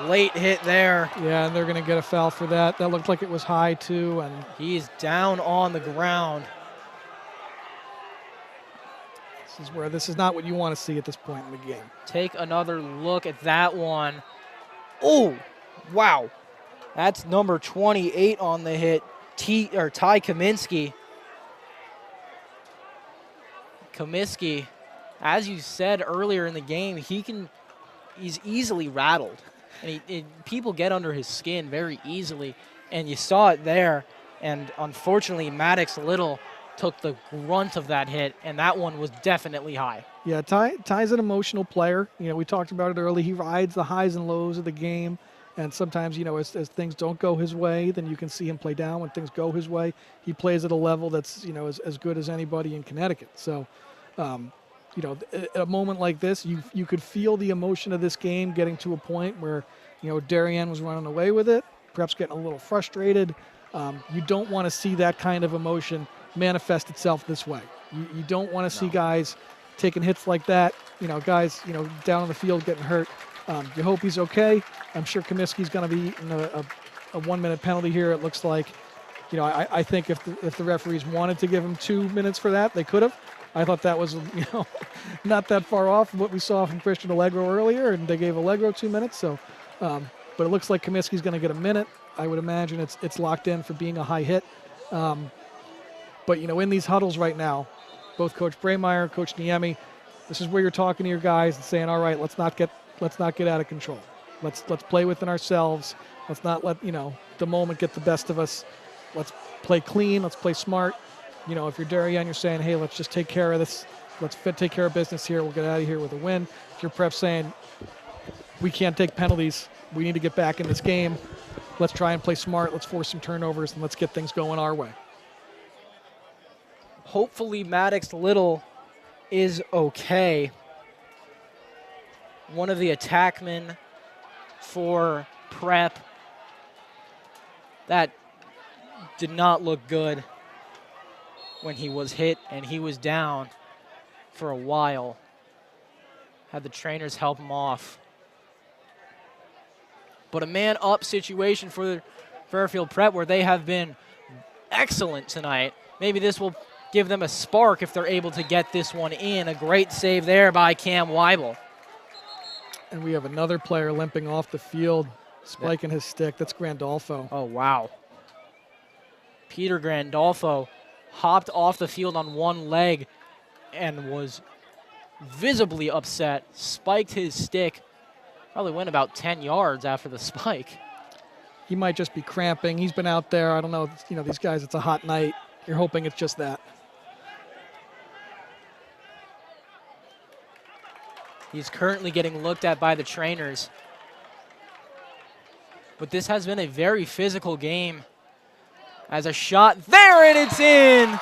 Late hit there. Yeah, and they're going to get a foul for that. That looked like it was high, too. And he's down on the ground. This is not what you want to see at this point in the game. Take another look at that one. Oh, wow. That's number 28 on the hit, Ty Kaminsky. Kaminsky, as you said earlier in the game, he's easily rattled. And people get under his skin very easily, and you saw it there. And unfortunately, Maddox Little took the grunt of that hit, and that one was definitely high. Yeah, Ty's an emotional player. You know, we talked about it early. He rides the highs and lows of the game, and sometimes, you know, as things don't go his way, then you can see him play down. When things go his way, he plays at a level that's, you know, as good as anybody in Connecticut. So, you know, at a moment like this, you could feel the emotion of this game getting to a point where, you know, Darien was running away with it, perhaps getting a little frustrated. You don't want to see that kind of emotion manifest itself this way. You don't want to see guys taking hits like that, you know, guys, you know, down on the field getting hurt. You hope he's okay. I'm sure Kaminsky's going to be in a 1-minute penalty here, it looks like. You know, I think if the referees wanted to give him 2 minutes for that, they could have. I thought that was, you know, not that far off from what we saw from Christian Allegro earlier, and they gave Allegro 2 minutes. So, but it looks like Kaminsky's going to get a minute. I would imagine it's locked in for being a high hit. But, you know, in these huddles right now, both Coach Braymeyer, Coach Niemi, this is where you're talking to your guys and saying, all right, let's not get out of control. Let's play within ourselves. Let's not let, you know, the moment get the best of us. Let's play clean. Let's play smart. You know, if you're Darien, you're saying, hey, let's just take care of this. Let's take care of business here. We'll get out of here with a win. If you're Prep saying, we can't take penalties. We need to get back in this game. Let's try and play smart. Let's force some turnovers, and let's get things going our way. Hopefully Maddox Little is okay. One of the attackmen for Prep. That did not look good when he was hit, and he was down for a while. Had the trainers help him off. But a man-up situation for Fairfield Prep, where they have been excellent tonight. Maybe this will give them a spark if they're able to get this one in. A great save there by Cam Weibel. And we have another player limping off the field, spiking his stick. That's Grandolfo. Oh, wow. Peter Grandolfo hopped off the field on one leg and was visibly upset, spiked his stick, probably went about 10 yards after the spike. He might just be cramping. He's been out there. I don't know. You know, these guys, it's a hot night. You're hoping it's just that. He's currently getting looked at by the trainers. But this has been a very physical game. As a shot there, and it's in.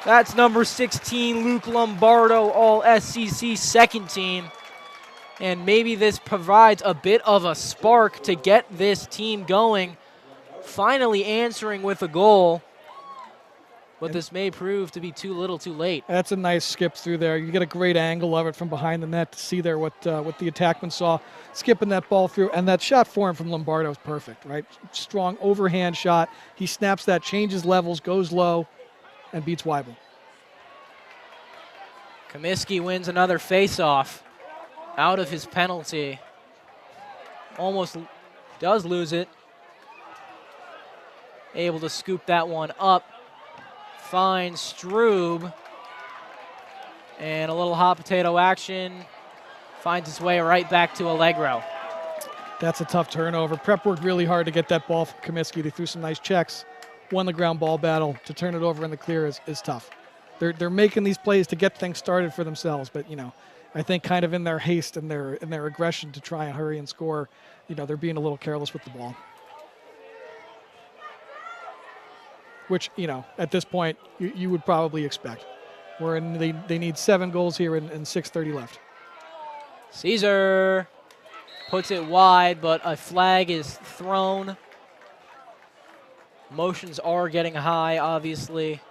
That's number 16, Luke Lombardo, all SEC second team. And maybe this provides a bit of a spark to get this team going. Finally answering with a goal. But this may prove to be too little too late. That's a nice skip through there. You get a great angle of it from behind the net to see there what the attackman saw. Skipping that ball through, and that shot for him from Lombardo is perfect, right? Strong overhand shot. He snaps that, changes levels, goes low, and beats Weibel. Kaminsky wins another face-off out of his penalty. Almost does lose it. Able to scoop that one up. Finds Strube. And a little hot potato action. Finds its way right back to Allegro. That's a tough turnover. Prep worked really hard to get that ball from Kaminsky. They threw some nice checks. Won the ground ball battle. To turn it over in the clear is tough. They're making these plays to get things started for themselves, but, you know, I think kind of in their haste and their aggression to try and hurry and score, you know, they're being a little careless with the ball. Which, you know, at this point, you would probably expect. They need 7 goals here and 6:30 left. Caesar puts it wide, but a flag is thrown. Emotions are getting high, obviously.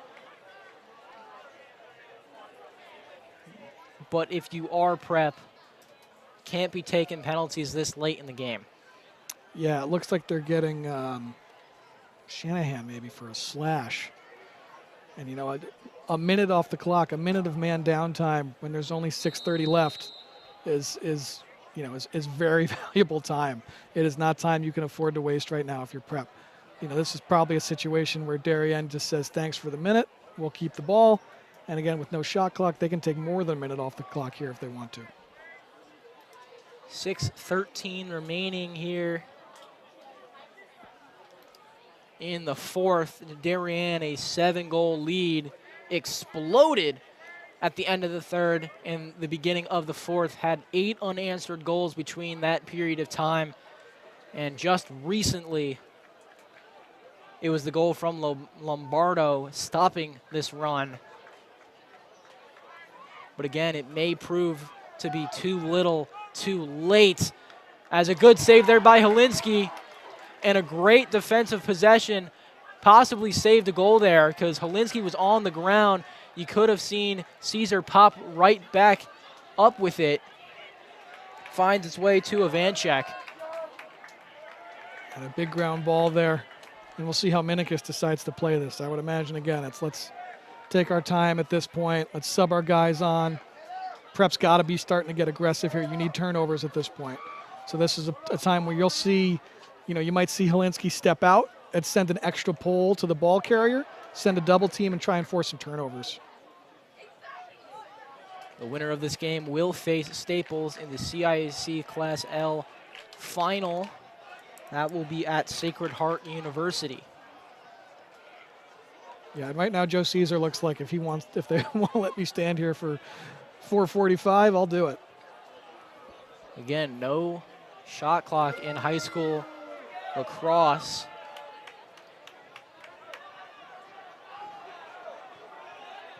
But if you are Prep, can't be taking penalties this late in the game. Yeah, it looks like they're getting Shanahan maybe for a slash. And, you know, a minute off the clock, a minute of man downtime when there's only 6:30 left is very valuable time. It is not time you can afford to waste right now if you're Prep. You know, this is probably a situation where Darien just says, thanks for the minute, we'll keep the ball. And again, with no shot clock, they can take more than a minute off the clock here if they want to. 6:13 remaining here in the fourth. Darien, a 7-goal lead, exploded at the end of the third and the beginning of the fourth. Had 8 unanswered goals between that period of time. And just recently, it was the goal from Lombardo stopping this run. But again, it may prove to be too little, too late. As a good save there by Helinski and a great defensive possession possibly saved a goal there because Helinski was on the ground. You could have seen Caesar pop right back up with it. Finds its way to Ivanchek. And a big ground ball there. And we'll see how Minikis decides to play this. I would imagine, again, let's take our time at this point. Let's sub our guys on. Prep's got to be starting to get aggressive here. You need turnovers at this point. So this is a time where you'll see, you might see Helinski step out and send an extra pull to the ball carrier, send a double team, and try and force some turnovers. The winner of this game will face Staples in the CIAC Class L final. That will be at Sacred Heart University. Yeah, and right now Joe Caesar looks like if they want to let me stand here for 4:45, I'll do it. Again, no shot clock in high school lacrosse.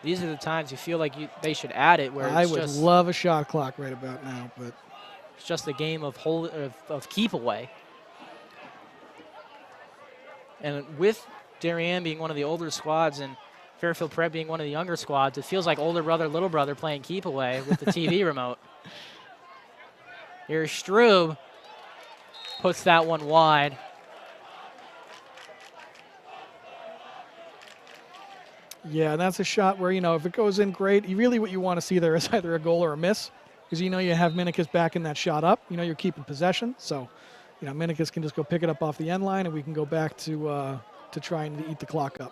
These are the times you feel like they should add it. Where I would love a shot clock right about now, but it's just a game of keep away. And with Darien being one of the older squads and Fairfield Prep being one of the younger squads, it feels like older brother, little brother playing keep away with the TV remote. Here's Strub, puts that one wide. Yeah, and that's a shot where, if it goes in, great. Really what you want to see there is either a goal or a miss, because you have Minikis backing that shot up. You're keeping possession, so Minikis can just go pick it up off the end line, and we can go back to trying to eat the clock up.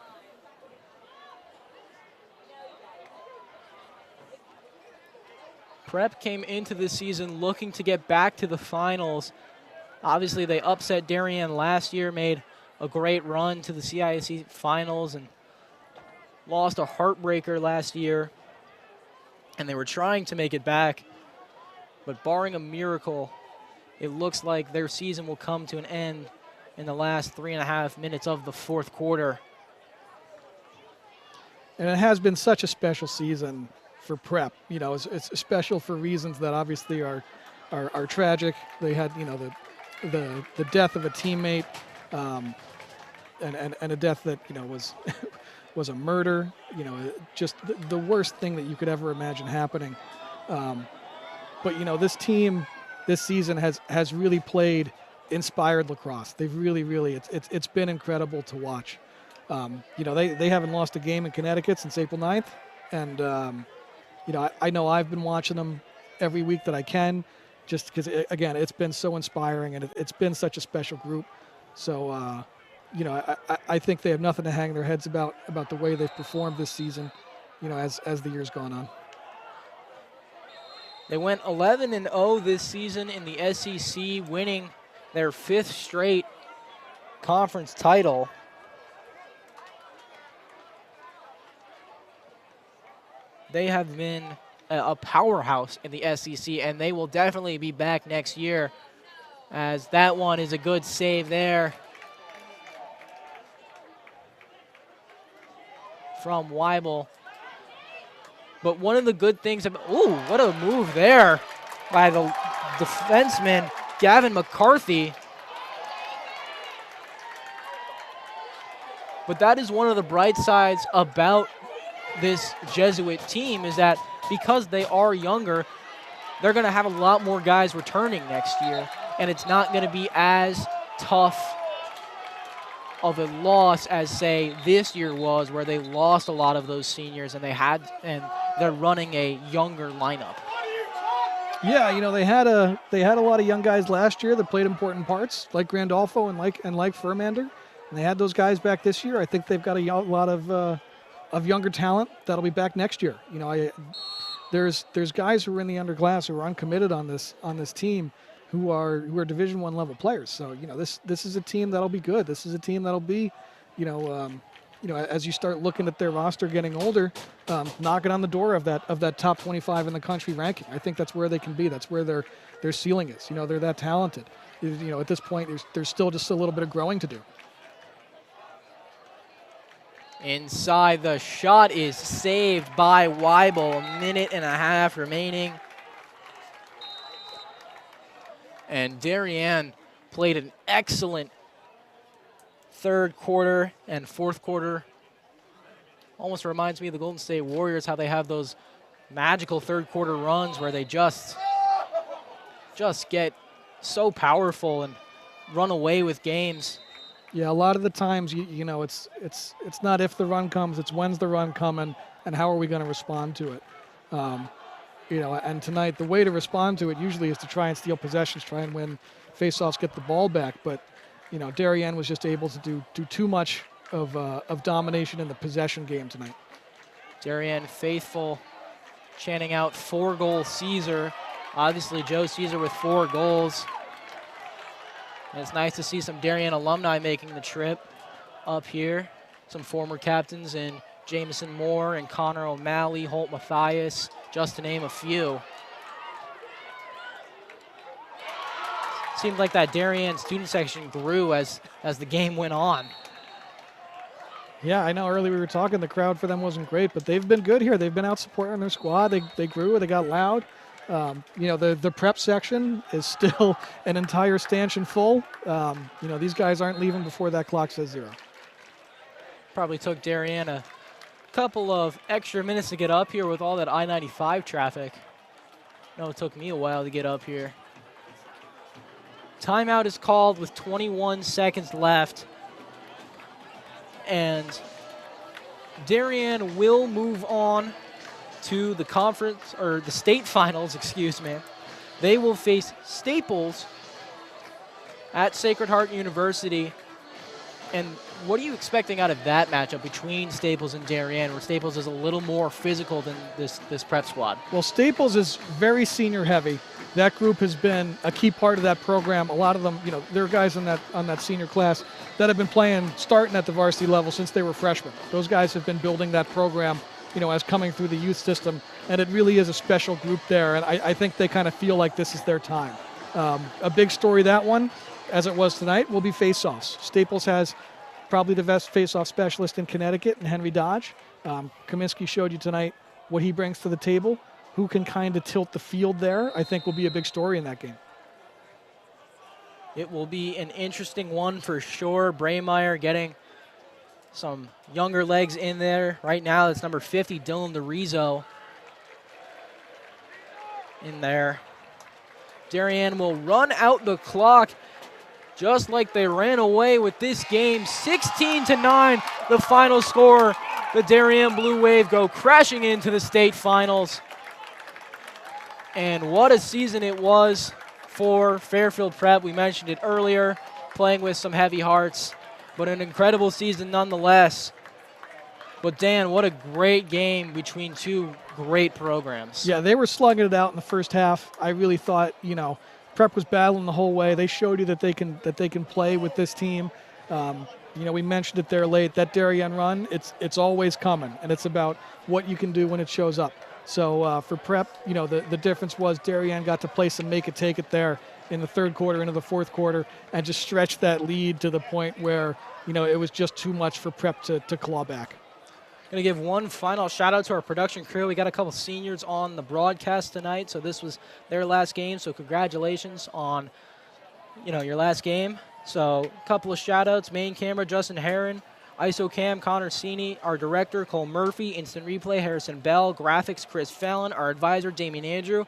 Prep came into this season looking to get back to the finals. Obviously, they upset Darien last year, made a great run to the CIAC finals, and lost a heartbreaker last year. And they were trying to make it back, but barring a miracle, it looks like their season will come to an end in the last 3.5 minutes of the fourth quarter. And it has been such a special season for Prep. It's special for reasons that obviously are tragic. They had, the death of a teammate, and a death that, was a murder, just the worst thing that you could ever imagine happening. But, this team this season has really played inspired lacrosse. They've really, it's been incredible to watch. They haven't lost a game in Connecticut since April 9th. And, I know I've been watching them every week that I can, just because, again, it's been so inspiring and it's been such a special group. So, I think they have nothing to hang their heads about the way they've performed this season, as the year's gone on. They went 11-0 this season in the SEC, winning their 5th straight conference title. They have been a powerhouse in the SEC, and they will definitely be back next year, as that one is a good save there from Weibel. But one of the good things, ooh, what a move there by the defenseman, Gavin McCarthy. But that is one of the bright sides about this Jesuit team, is that because they are younger, they're going to have a lot more guys returning next year, and it's not going to be as tough of a loss as, say, this year was, where they lost a lot of those seniors and they're running a younger lineup. Yeah, you know, they had a lot of young guys last year that played important parts, like Grandolfo and like Furmander. And they had those guys back this year. I think they've got a lot of younger talent that'll be back next year. You know, there's guys who are in the underclass who are uncommitted on this team, who are Division I level players. So, you know, this is a team that'll be good. This is a team that'll be, as you start looking at their roster getting older, knocking on the door of that top 25 in the country ranking. I think that's where they can be. That's where their ceiling is. You know, they're that talented. You know, at this point, there's still just a little bit of growing to do. Inside, the shot is saved by Weibel. 1.5 minutes remaining. And Darien played an excellent third quarter and fourth quarter. Almost reminds me of the Golden State Warriors, how they have those magical third quarter runs where they just get so powerful and run away with games. Yeah, a lot of the times, you know, it's not if the run comes, it's when's the run coming and how are we going to respond to it. You know, and tonight the way to respond to it usually is to try and steal possessions, try and win faceoffs, get the ball back. But, you know, Darien was just able to do too much of domination in the possession game tonight. Darien faithful, chanting out 4-goal Caesar. Obviously, Joe Caesar with 4 goals. And it's nice to see some Darien alumni making the trip up here. Some former captains in Jameson Moore and Connor O'Malley, Holt Mathias, just to name a few. Seemed like that Darien student section grew as the game went on. Yeah, I know earlier we were talking, the crowd for them wasn't great, but they've been good here. They've been out supporting their squad. They grew, they got loud. You know, the prep section is still an entire stanchion full. You know, these guys aren't leaving before that clock says 0. Probably took Darien a couple of extra minutes to get up here with all that I-95 traffic. No, it took me a while to get up here. Timeout is called with 21 seconds left. And Darien will move on to the conference, or the state finals, excuse me. They will face Staples at Sacred Heart University. And what are you expecting out of that matchup between Staples and Darien, where Staples is a little more physical than this prep squad? Well, Staples is very senior heavy. That group has been a key part of that program. A lot of them, you know, there are guys on that senior class that have been starting at the varsity level since they were freshmen. Those guys have been building that program, you know, as coming through the youth system, and it really is a special group there, and I think they kind of feel like this is their time. A big story, that one, as it was tonight, will be face-offs. Staples has probably the best face-off specialist in Connecticut, and Henry Dodge. Kaminsky showed you tonight what he brings to the table. Who can kind of tilt the field there, I think will be a big story in that game. It will be an interesting one for sure. Braymeyer getting some younger legs in there. Right now, it's number 50, Dylan DeRizo, in there. Darien will run out the clock just like they ran away with this game. 16-9, the final score. The Darien Blue Wave go crashing into the state finals. And what a season it was for Fairfield Prep. We mentioned it earlier, playing with some heavy hearts, but an incredible season nonetheless. But Dan, what a great game between two great programs. Yeah, they were slugging it out in the first half. I really thought, you know, Prep was battling the whole way. They showed you that they can play with this team. You know, we mentioned it there late. That Darien run, it's always coming, and it's about what you can do when it shows up. So for Prep, you know, the difference was Darien got to play some make it, take it there in the third quarter into the fourth quarter and just stretch that lead to the point where, you know, it was just too much for Prep to claw back. Going to give one final shout out to our production crew. We got a couple seniors on the broadcast tonight, so this was their last game. So congratulations on, your last game. So a couple of shout outs: main camera Justin Herron, ISO cam Connor Sini, our director Cole Murphy, instant replay Harrison Bell, graphics Chris Fallon, our advisor Damian Andrew.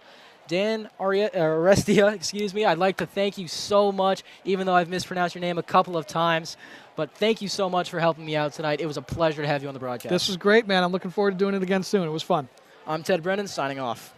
Dan Arestia, I'd like to thank you so much, even though I've mispronounced your name a couple of times. But thank you so much for helping me out tonight. It was a pleasure to have you on the broadcast. This was great, man. I'm looking forward to doing it again soon. It was fun. I'm Ted Brennan, signing off.